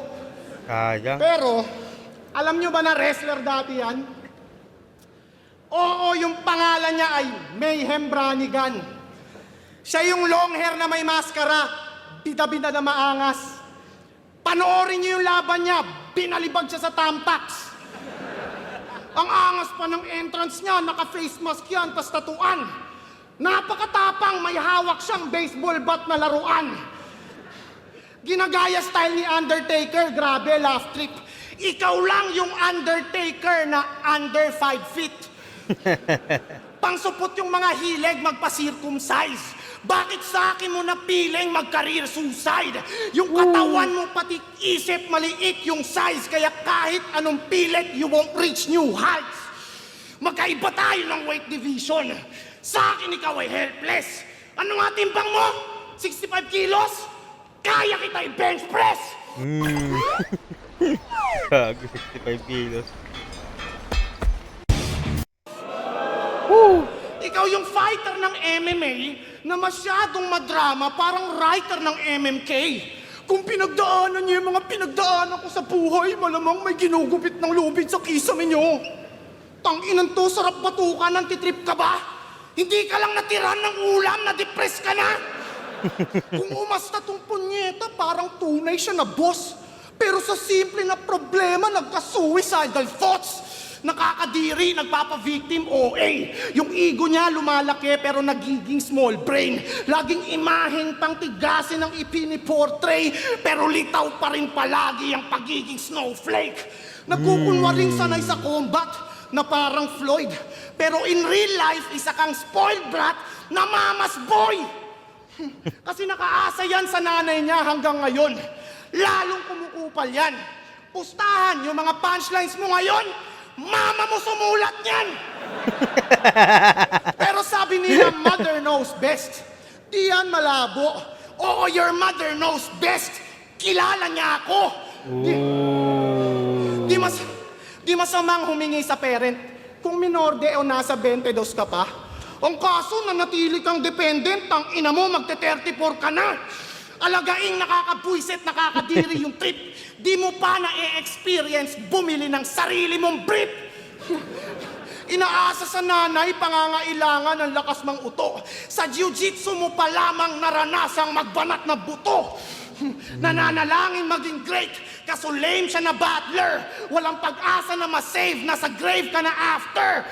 A: Sayang.
D: Pero, alam nyo ba na wrestler dati yan? Oo, yung pangalan niya ay Mayhem Branigan. Siya yung long hair na may maskara, bida-bida na maangas. Panoorin niyo yung laban niya, binalibag siya sa Tamtax. Ang angas pa ng entrance niya, naka-face mask yan, tas tatuan. Napakatapang, may hawak siyang baseball bat na laruan. Ginagaya style ni Undertaker, grabe, laugh trip. Ikaw lang yung Undertaker na under 5 feet. Pangsupot yung mga hileg, magpa-circumcise. Bakit sa akin mo napiling mag-career suicide? Yung katawan mo pati isip maliit yung size, kaya kahit anong pilit, you won't reach new heights. Magkaiba tayo ng weight division. Sa akin ikaw ay helpless. Ano nga timbang mo? 65 kilos? Kaya kita i-bench press!
A: Gago, 65 kilos.
D: Ikaw yung fighter ng MMA na masyadong madrama, parang writer ng MMK. Kung pinagdaanan niyo yung mga pinagdaanan ko sa buhay, malamang may ginugupit ng lubid sa kisame niyo. Tanginan to, sarap batukan, nantitrip ka ba? Hindi ka lang natiran ng ulam, na-depress ka na? Kung umasta tong punyeta, parang tunay siya na boss. Pero sa simple na problema, nagka-suicidal thoughts. Nakakadiri, nagpapa-victim, OA. Yung ego niya lumalaki pero nagiging small brain. Laging imaheng pangtigasin ang ipiniportray pero litaw pa rin palagi ang pagiging snowflake. Nagkukunwaring sanay sa combat na parang Floyd. Pero in real life, isa kang spoiled brat na mama's boy. Kasi nakaasa yan sa nanay niya hanggang ngayon. Lalong kumukupal yan. Pustahan yung mga punchlines mo ngayon. Mama mo sumulat niyan! Pero sabi nila, mother knows best. Di yan malabo. Oo, your mother knows best. Kilala niya ako. Di masamang humingi sa parent kung minorde o nasa 22 ka pa. Ang kaso, nanatili kang dependent, ang ina mo, magte-34 ka na. Alagaing nakakabwisit, nakakadiri yung trip. Di mo pa na-experience bumili ng sarili mong brief. Inaasa sa nanay, pangangailangan ng lakas ng uto. Sa jiu-jitsu mo pa lamang naranasang magbanat na buto. Nananalangin maging great, kaso lame siya na battler. Walang pag-asa na ma-save, nasa grave ka na after.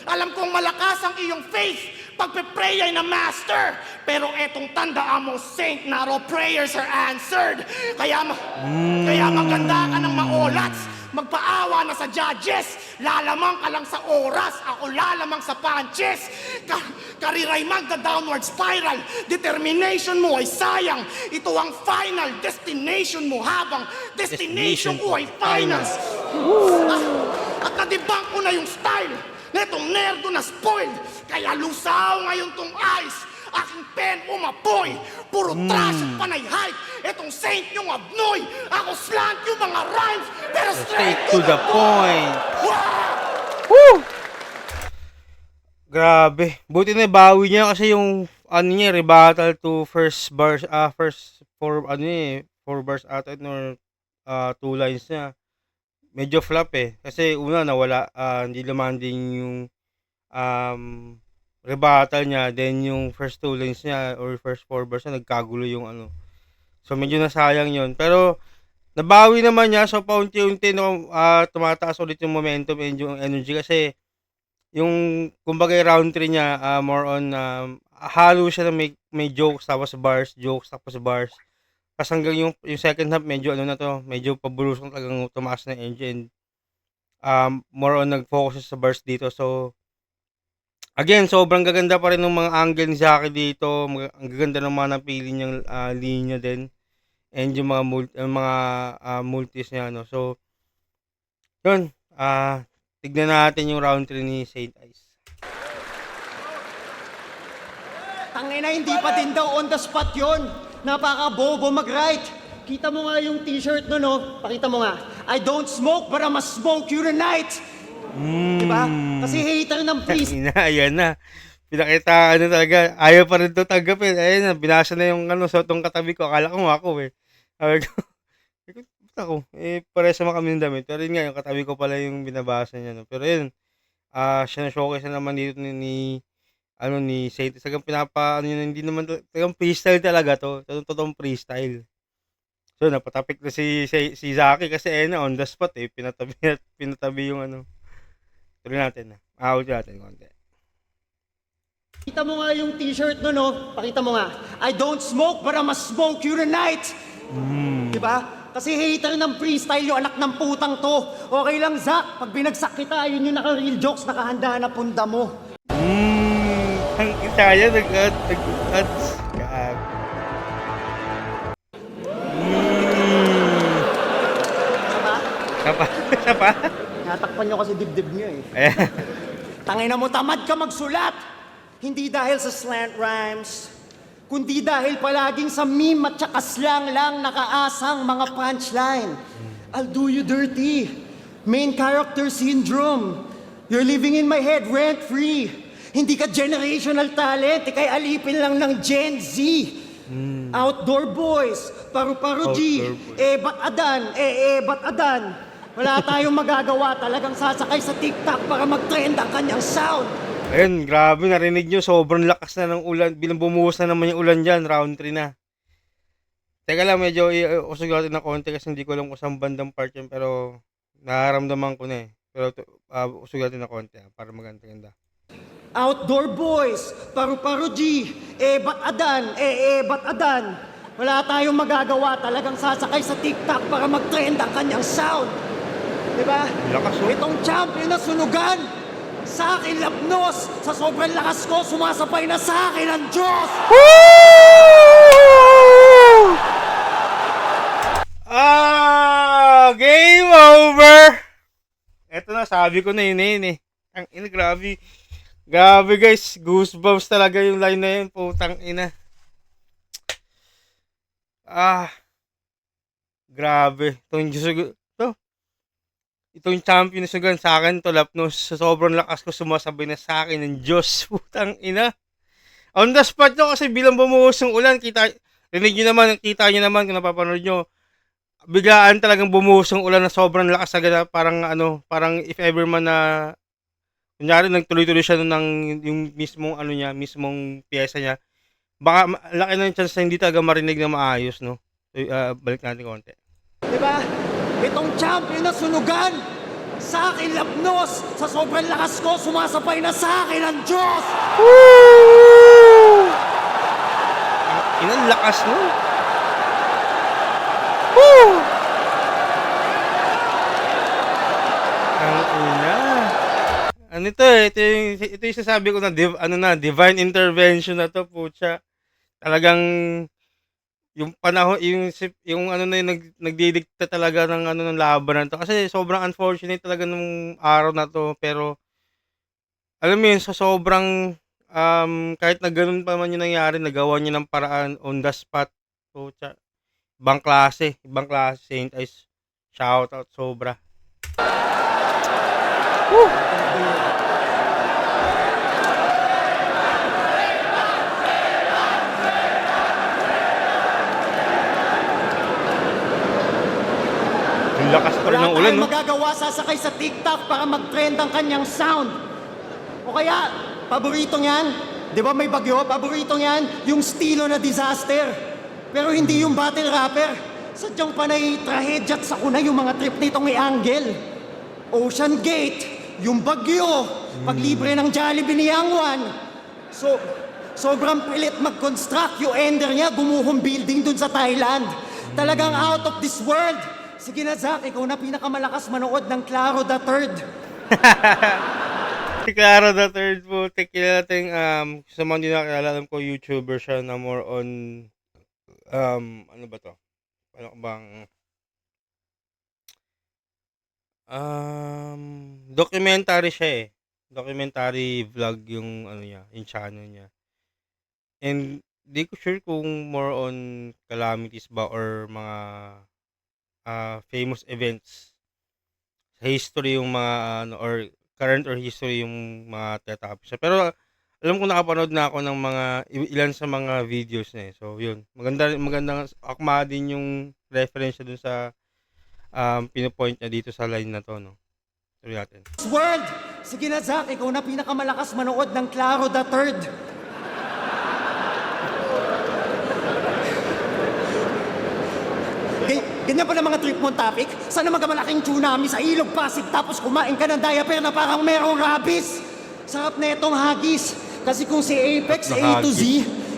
D: Alam kong malakas ang iyong faith, pagpe-pray ay na master. Pero etong tandaan mo, Saint, not all prayers are answered. Kaya maganda ka ng maolats. Magpaawa na sa judges. Lalamang ka lang sa oras. Ako lalamang sa punches. Kariray magda-downward spiral. Determination mo ay sayang. Ito ang final destination mo habang destination ko ay finals. At nadibang ko na yung style netong nerdo na spoiled. Kaya lusaw ngayon tong ice. Aking pen umapoy. Puro trash at panay hype. Etong Saint yung abnoy. Ako slant yung mga rhymes. Pero straight to the point.
A: Woo! Grabe. Buti na bawi niya kasi yung ano niya, rebuttal to first bars, first four bars ata or 2 lines niya. Medyo flop eh. Kasi una nawala, hindi demanding yung rebuttal niya, then yung first 2 lines niya or first 4 bars niya, nagkagulo yung ano. So medyo nasayang yun. Pero nabawi naman niya, so paunti-unti no, tumataas ulit yung momentum and yung energy kasi yung kumbaga yung round 3 niya, more on halo siya na may jokes tapos bars, jokes tapos bars. Tapos hanggang yung second half medyo ano na to, medyo pabulusong talagang tumaas na energy and more on nag-focus sa bars dito. So again, sobrang gaganda pa rin ng mga angle ni Zaki dito. Ang gaganda ng mga napili niyang linya din. And yung mga multis niya, no. So, yun. Tignan natin yung round 3 ni Saint Ice.
F: Tangina, hindi pa din daw on the spot yun. Napaka-bobo mag-write. Kita mo nga yung t-shirt no, no? Pakita mo nga. I don't smoke, but I'ma smoke you tonight. Diba? Kasi hater ng priest.
A: Ayan na. Pinakita ano talaga. Ayaw pa rin ito tanggapin. Ayan na. Binasa na yung sotong katabi ko. Akala ko ako eh. Sabi ko, ako. Pares naman kami ng damit. Pero yun nga, yung katabi ko pala yung binabasa niya. No? Pero yun, siya na-showcase na naman dito ni Saint. Talagang hindi naman, talagang freestyle talaga to. Totoong freestyle. So, napatapik na si Zaki kasi on the spot eh. Pinatabi yung ano. Tuloy natin na. Ulit natin konti.
F: Kita mo nga yung t-shirt no, no? Pakita mo nga. I don't smoke, but I'ma smoke you tonight. Diba? Kasi hater ng freestyle yung anak ng putang to. Okay lang, Zach. Pag binagsak kita, yun yung naka-real jokes, nakahanda na punda mo.
A: Ang Itaya, nag-cut. Sapa?
F: Natakpan nyo kasi dibdib nyo eh. Tangina mo, tamad ka magsulat. Hindi dahil sa slant rhymes, kundi dahil palaging sa meme at saka slang lang nakaasang mga punchline. I'll do you dirty. Main character syndrome. You're living in my head rent-free. Hindi ka generational talent, ikay alipin lang ng Gen Z. Outdoor boys, paru-paro G. Ba't adan? Wala tayong magagawa, talagang sasakay sa TikTok para mag-trend ang kanyang sound.
A: Ayun, grabe, narinig nyo, sobrang lakas na ng ulan. Bilang bumuhos na naman yung ulan dyan, round 3 na. Teka lang, medyo usog natin ng konti kasi hindi ko alam kung saan bandang part yun, pero nararamdaman ko na eh. Pero usog natin ng konti para maganda-ganda.
F: Outdoor boys, paru-paro G. Ba't adan? Wala tayong magagawa, talagang sasakay sa TikTok para mag-trend ang kanyang sound. Diba?
A: Lakas, oh.
F: Itong champion na sunugan, sa akin lapnos, sa sobrang lakas ko, sumasabay na sa akin ang Diyos!
A: Game over! Eto na, sabi ko na yun eh. Ang ina, grabe. Grabe guys, goosebumps talaga yung line na yun, putang ina. Grabe. Itong champion na sugan sa akin to, Lapnos. Sa sobrang lakas ko, sumasabay na sa akin ng Diyos. Putang ina. On the spot nyo kasi bilang bumuhos yung ulan, kita nyo naman kung napapanood nyo. Biglaan talagang bumuhos yung ulan na sobrang lakas agad. Parang if ever man na kunyari nagtuloy-tuloy siya ng yung mismong piyesa niya. Baka laki na yung chance na hindi talaga marinig na maayos, no? So, balik natin konti.
F: Diba? Itong champion na sunugan, Sa akin lapnos, sa sobrang lakas ko, sumasabay na sa akin ang Diyos!
A: Inang lakas nun. Ang ina. Ano to eh, ito yung sasabi ko na, divine intervention na to, putya. Talagang, yung panahon, yung ano na yung nagdidikta talaga ng ano ng laban na to. Kasi sobrang unfortunate talaga nung araw na to, pero, alam mo yun, sa sobrang, kahit na ganun pa man yung nangyari, nagawa niya ng paraan on the spot. Putya. Ibang klase, Saint Ice. Shout out, sobra. Ang lakas pa rin
F: Wala
A: ng ulan,
F: tayong
A: no?
F: magagawa, sasakay sa TikTok para mag-trend ang kanyang sound. O kaya, paborito niyan, di ba may bagyo? Paborito niyan, yung estilo na disaster. Pero hindi yung battle rapper. Sadyang panay trahedya at sakuna yung mga trip nitong i-angle. Ocean Gate, yung bagyo, paglibre ng Jollibee ni Yangwan. Sobrang pilit mag-construct yung ender niya, gumuhong building dun sa Thailand. Talagang out of this world. Sige na, Zach, ikaw na pinakamalakas manood ng Claro the Third.
A: Si Clara the Third po, kilala natin, sa mga hindi nakakilala, alam ko YouTuber siya na more on, ano ba to? Ano bang, documentary siya eh. Documentary vlog yung, ano niya, yung channel niya. And, di ko sure kung more on calamities ba or mga, famous events sa history yung mga ano or current or history yung mga tinatapos siya. Pero alam ko nakapanood na ako ng mga ilan sa mga videos niya eh. So yun, magandang akma din yung reference dun sa pinopoint niya dito sa line na to, no. Tuloy natin.
F: World! Sige na, Zach, ikaw na pinakamalakas manood ng Claro the Third. Ganyan pa ng mga trip mong topic? Sana magkamalaking tsunami sa ilog Pasig tapos kumain ka ng diaper na parang merong rabies. Sarap na itong hagis. Kasi kung si Apex A to Z,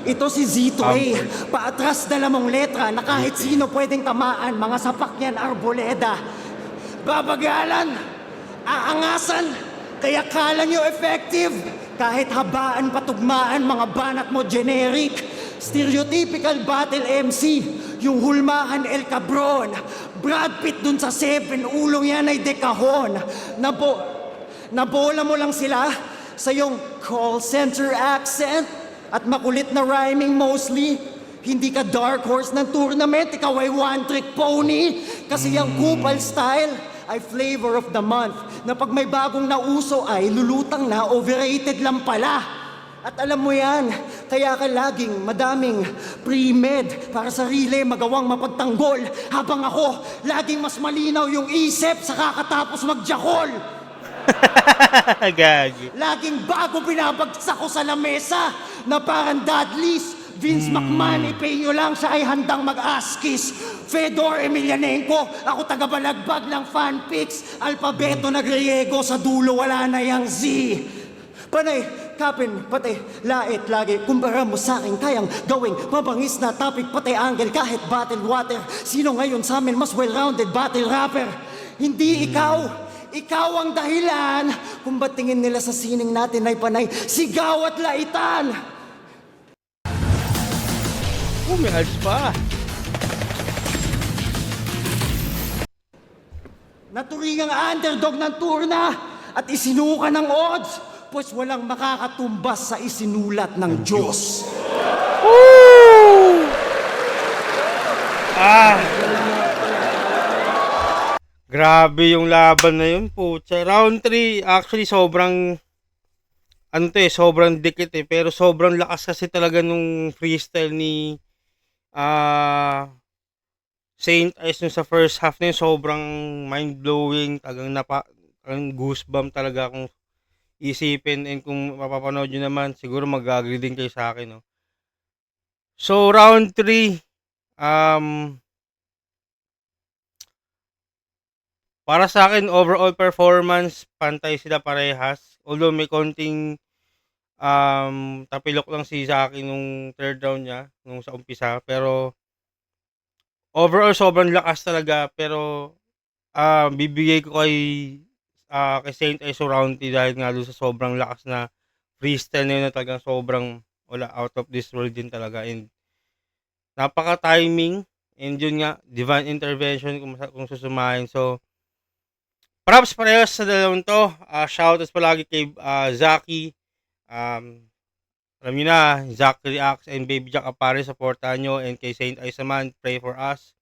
F: ito si Z to A. Paatras na lamang letra na kahit sino pwedeng tamaan, mga sapak niyan arboleda. Babagalan, aangasan, kaya kala nyo effective. Kahit habaan, patugmaan, mga banat mo generic. Stereotypical battle MC, yung hulmahan El Cabron. Brad Pitt dun sa 7, ulong yan ay dekahon. Nabola mo lang sila sa yung call center accent at makulit na rhyming mostly. Hindi ka dark horse ng tournament, ikaw ay one-trick pony. Kasi yung kupal style ay flavor of the month na pag may bagong nauso ay lulutang na overrated lang pala. At alam mo yan, kaya ka laging madaming pre-med para sarili magawang mapagtanggol habang ako, laging mas malinaw yung isip sa kakatapos magjakol.
A: Gagi.
F: Laging bago binabagsak ko sa lamesa na parang Dudley's. Vince McMahon, ipay nyo lang, siya ay handang mag-askis. Fedor Emelianenko, ako taga-balagbag ng fanpics. Alpabeto na griego, sa dulo wala na yang Z. Panay, kapin, pati, lait, lagi. Kumpara mo sa akin, kayang gawing mabangis na topic, pati angle, kahit battle water. Sino ngayon sa amin mas well-rounded battle rapper? Hindi ikaw. Ikaw ang dahilan kung ba't tingin nila sa sining natin ay panay sigaw at laitan.
A: May ads pa.
F: Naturingang underdog ng turna at isinuka ng odds, pues walang makakatumbas sa isinulat ng Diyos.
A: Grabe yung laban na yun, putya. Round 3, actually sobrang sobrang dikit eh, pero sobrang lakas kasi talaga nung freestyle ni Saint Ice nung sa first half na yun, sobrang mind-blowing, talagang goosebump talaga kung isipin, and kung mapapanood nyo naman, siguro mag-agree din kayo sa akin, no? So, round 3, Para sa akin, overall performance, pantay sila parehas. Although may konting tapilok lang si Zaki nung third round niya, nung sa umpisa. Pero overall, sobrang lakas talaga. Pero bibigay ko kay Saint Ice round 3 dahil nga doon sa sobrang lakas na freestyle na yun na talagang sobrang wala, out of this world din talaga. And napaka-timing. And yun nga, divine intervention kung susumahin. So, props parehas sa dalawang to. Shoutouts palagi kay Zaki. Alam nyo na, Zach Reacts and Baby Jack Apare, supportahan nyo. And kay Saint Ice naman, pray for us.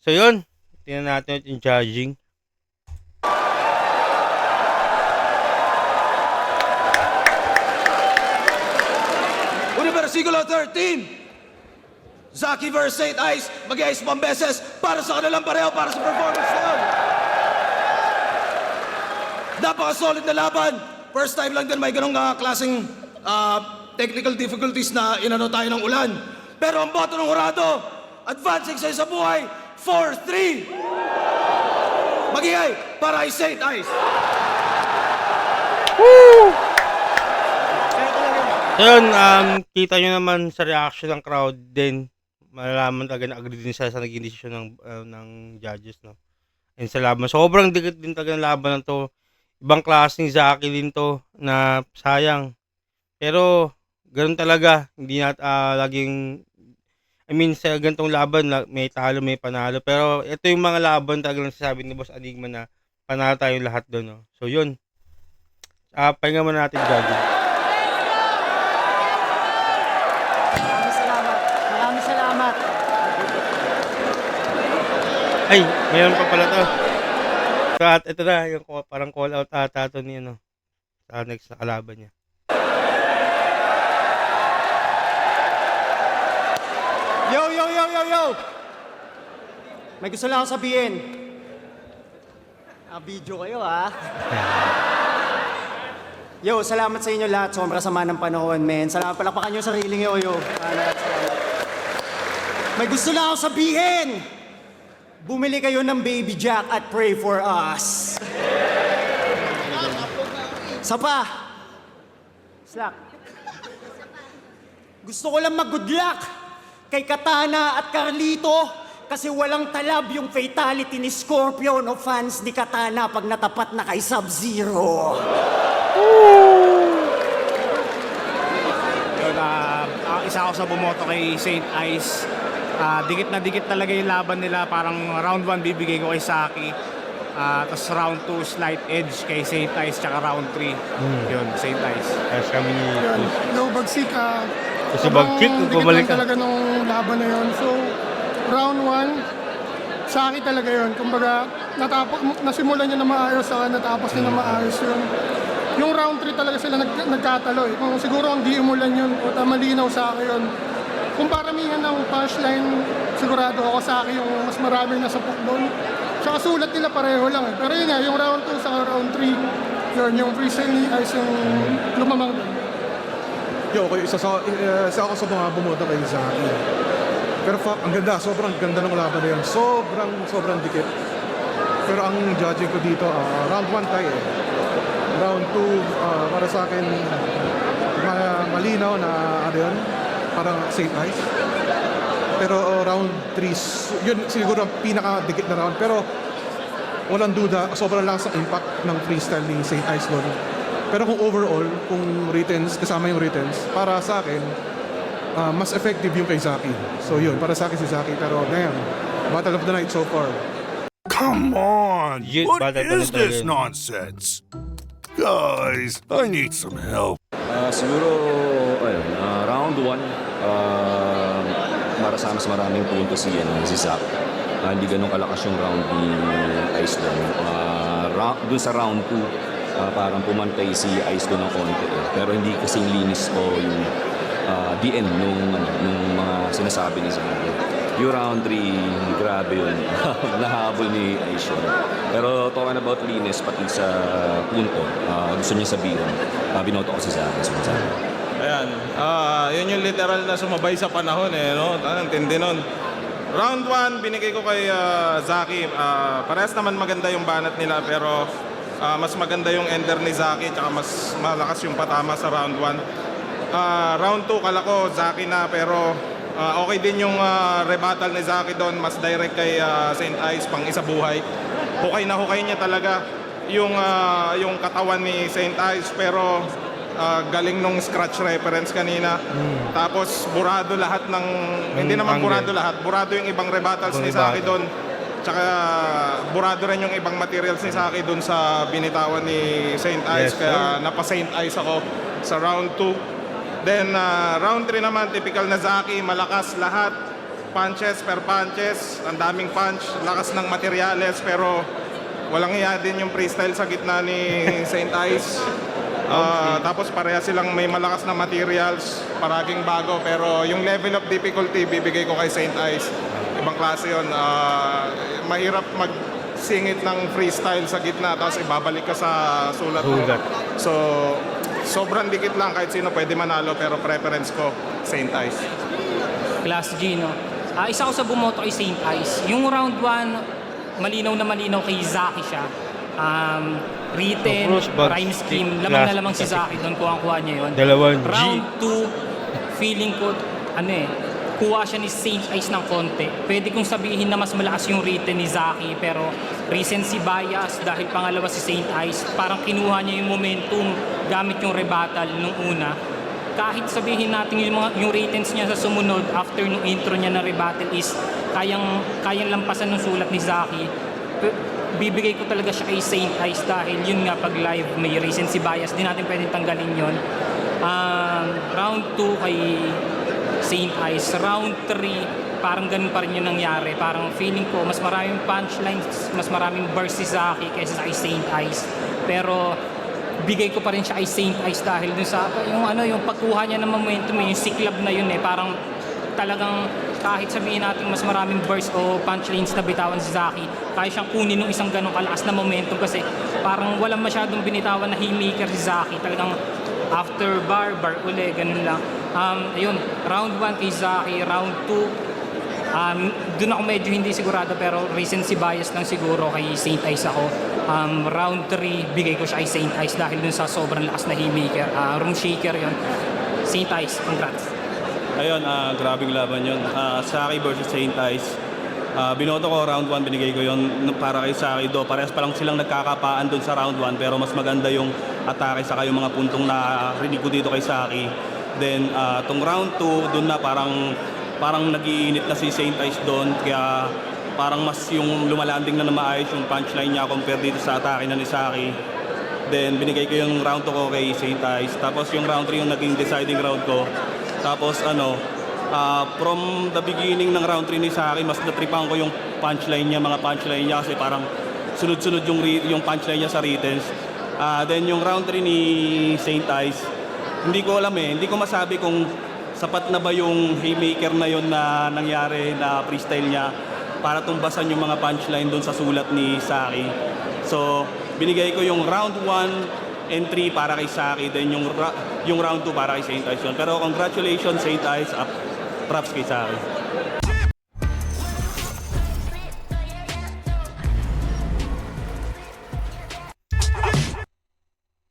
A: So yun, tingnan natin yung judging.
B: Versikulo 13. Zaki versus Saint Ice, mag-ice pang beses para sa kanilang pareho, para sa performance na yun. Napaka-solid na laban. First time lang din may ganong klaseng technical difficulties na inano tayo ng ulan. Pero ang boto ng hurado, advancing sa isang buhay, 4-3. Mag-iay para kay Saint Ice.
A: Woo! Ayun, kita nyo naman sa reaction ng crowd din, malalaman talaga na agree din sila sa naging desisyon ng judges, no? And sa laban, sobrang dikit din talaga ng laban na to. Ibang klaseng Zaki din to na sayang. Pero, ganun talaga, hindi laging, sa ganitong laban, may talo, may panalo. Pero, ito yung mga laban talaga lang sasabi ni Boss Enigma na panalo tayong lahat doon, no? So, yun. Pahinga muna natin judging.
F: Maraming salamat.
A: Ay, mayroon pa pala to. So, at ito na, yung parang call out ata to ni sa next na kalaban niya.
F: Yo! May gusto lang ako sabihin. Video kayo, ha? Yo, salamat sa inyo lahat. Sobrang sama ng panahon, men. Salamat, palakpakan nyo sarili nyo, yo. May gusto lang ako sabihin. Bumili kayo ng Baby Jack at pray for us. Sapa. Slack. Gusto ko lang mag-good luck kay Katana at Carlito kasi walang talab yung fatality ni Scorpion o fans ni Katana pag natapat na kay Sub-Zero.
J: Yun, isa ako sa bumoto kay Saint Ice. Dikit na dikit talaga yung laban nila. Parang round 1 bibigay ko kay Zaki. Tapos round 2 slight edge kay Saint Ice. Tsaka round 3 yun, Saint Ice.
A: Tapos kami ni
K: Low Bagsik.
A: Kasi Bagsik, bumalik ka.
K: Talaga nung laban na yun. So, round 1, Zaki talaga yun. Kumbaga, nasimulan niya na maayos, saka natapos niya na maayos yun. Yung round 3 talaga sila nagkatalo. Kung siguro ang di umulan yun, o malinaw sa akin yun. Kung paramihan ng punchline, sigurado ako sa akin yung mas maraming nasa doon. Tsaka sulat nila pareho lang eh. Pero yun nga, yung round 2 sa round 3, yun, yung freestyle ni Ice yung lumamang doon.
L: Yo, okay, isa ako sa mga bumoto kay Zaki. Pero ang ganda, sobrang ganda ng laban na yun. Sobrang dikit. Pero ang judging ko dito, round 1 tayo eh. Round 2, para sa akin, malinaw na ano yun, parang Saint Ice. Pero round 3, yun siguro ang pinaka-dikit na round. Pero walang duda, sobrang lakas ang impact ng freestyle ni Saint Ice doon. Pero kung overall, kung writtens, kasama yung writtens, para sa akin, mas effective yung kay Zaki. So yun, para sa akin si Zaki. Pero damn, Battle of the Night so far.
I: Come on! What
A: battle
I: is this nonsense? Guys, I need some help.
M: Siguro, round 1, mas maraming punto si Zach. Hindi ganun kalakas yung round ni Ice doon. Doon sa round 2, parang pumantay si Ice doon ng konti. Pero hindi kasing linis ko yung DN nung mga sinasabi ni Zach. Yung round 3, grabe yun. Nahabol ni Ice yun. Pero talking about linis, pati sa punto, gusto niya sabihin, binoto ko si Zach.
J: Ayan, yun yung literal na sumabay sa panahon eh, no? Ang tindi nun.
L: Round 1, binigay ko kay Zaki. Parehas naman maganda yung banat nila pero mas maganda yung ender ni Zaki tsaka mas malakas yung patama sa round 1. Round 2, kala ko Zaki na pero okay din yung rebuttal ni Zaki doon. Mas direct kay St. Ice pang isa buhay. Hukay na hukay niya talaga yung katawan ni St. Ice pero galing nung scratch reference kanina. Tapos burado lahat ng hindi naman burado lahat. Burado yung ibang rebuttals ni Saki doon. Tsaka burado rin yung ibang materials ni Saki doon sa binitawan ni St. Ice. Kaya napa St. Ice ako sa round 2. Then round 3 naman typical na Saki, malakas lahat. Punches per punches, ang daming punch, lakas ng materials pero walang iya din yung freestyle sa gitna ni St. Ice. Tapos pareha silang may malakas na materials, paraging bago pero yung level of difficulty bibigay ko kay St. Ice. Ibang klase yun. Mahirap magsingit ng freestyle sa gitna tapos ibabalik ka sa sulat mo. So sobrang dikit lang, kahit sino pwede manalo pero preference ko St. Ice.
N: Class G, no? Isa ko sa bumoto kay St. Ice. Yung round 1, malinaw na malinaw kay Zaki siya. Written, rhyme scheme, lamang na lamang si Zaki doon, kuha niya yun. Round 2, feeling ko, kuha siya ni St. Ice ng konti. Pwede kong sabihin na mas malakas yung written ni Zaki, pero recency bias dahil pangalawa si St. Ice, parang kinuha niya yung momentum gamit yung rebuttal nung una. Kahit sabihin natin yung ratings niya sa sumunod after nung intro niya na rebuttal is kayang lampasan ng sulat ni Zaki, bibigay ko talaga siya kay St. Ice dahil yun nga, pag live may recency bias, di natin pwedeng tanggalin yun. Round 2 kay St. Ice. Round 3, parang ganun pa rin yung nangyari. Parang feeling ko mas maraming punchlines, mas maraming burst si Zaki kaysa kay St. Ice. Pero bigay ko pa rin siya kay St. Ice dahil dun sa yung pagkuha niya ng momentum, yung siklab na yun parang talagang kahit sabihin natin mas maraming burst o punchlines na bitawan si Zaki, kaya siyang kunin ng isang ganong kalakas na momentum kasi parang walang masyadong binitawan na haymaker si Zaki. Talagang after bar uli, ganun lang. Ayun, round 1 kay Zaki, round 2, doon ako medyo hindi sigurado pero recency bias lang siguro kay St. Ice ako. Round 3, bigay ko siya kay St. Ice dahil dun sa sobrang lakas na haymaker, room shaker yun. St. Ice, congrats.
O: Ayun, grabing laban yun. Saki versus St. Ice. Binoto ko round 1, binigay ko yun para kay Saki. Parehas pa lang silang nagkakapaan dun sa round 1 pero mas maganda yung atake saka yung mga puntong na rinig ko dito kay Saki. Then, tong round 2, dun na parang nag-iinit na si St. Ice doon. Kaya parang mas yung lumalanding na maayos yung punchline niya compare dito sa atake na ni Saki. Then, binigay ko yung round 2 ko kay St. Ice. Tapos yung round 3 yung naging deciding round ko. Tapos from the beginning ng round 3 ni Saki, mas natripan ko yung punchline niya, mga punchline niya kasi parang sunod-sunod yung punchline niya sa writtens. Then yung round 3 ni St. Ice, hindi ko alam hindi ko masabi kung sapat na ba yung haymaker na yon na nangyari na freestyle niya para tumbasan yung mga punchline doon sa sulat ni Saki. So, binigay ko yung round 1 and 3 para kay Saki, then yung round 2 para kay St. Ice yun. Pero congratulations St. Ice, props kay Saki.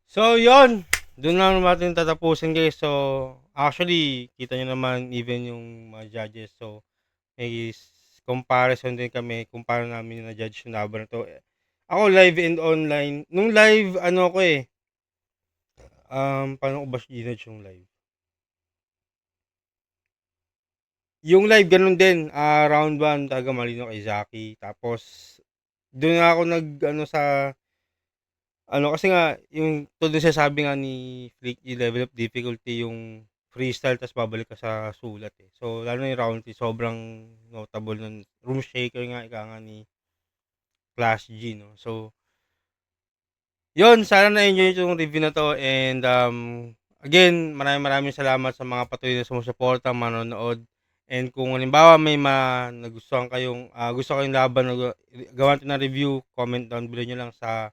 A: So, yon. Doon lang natin tatapusin, guys. So, actually, kita nyo naman even yung mga judges. So, may comparison din kami kung paano namin na-judge yung laban na to. Ako live and online. Nung live, paano ko ba ginudge yung live? Yung live, ganun din. Round 1, talaga malino kay Zaki. Tapos, doon ako kasi nga, yung todo siya sabi nga ni Flick, yung level of difficulty, yung freestyle, tapos babalik ka sa sulat So, lalo na yung round 3, sobrang notable ng room shaker nga, ika nga ni Class G, no? So, yun, sana na-enjoy itong review na to. And, again, maraming salamat sa mga patuloy na sumusuporta, manonood. And kung halimbawa may nagustuhan kayong, gusto kayong laban, gawan ito na review, comment down below nyo lang sa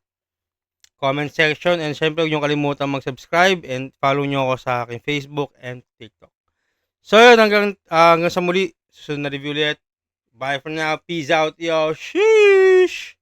A: comment section. And syempre, huwag nyo kalimutan mag-subscribe and follow nyo ako sa aking Facebook and TikTok. So, yun, hanggang sa muli, susunod na review ulit. Bye for now. Peace out, yo. Sheesh!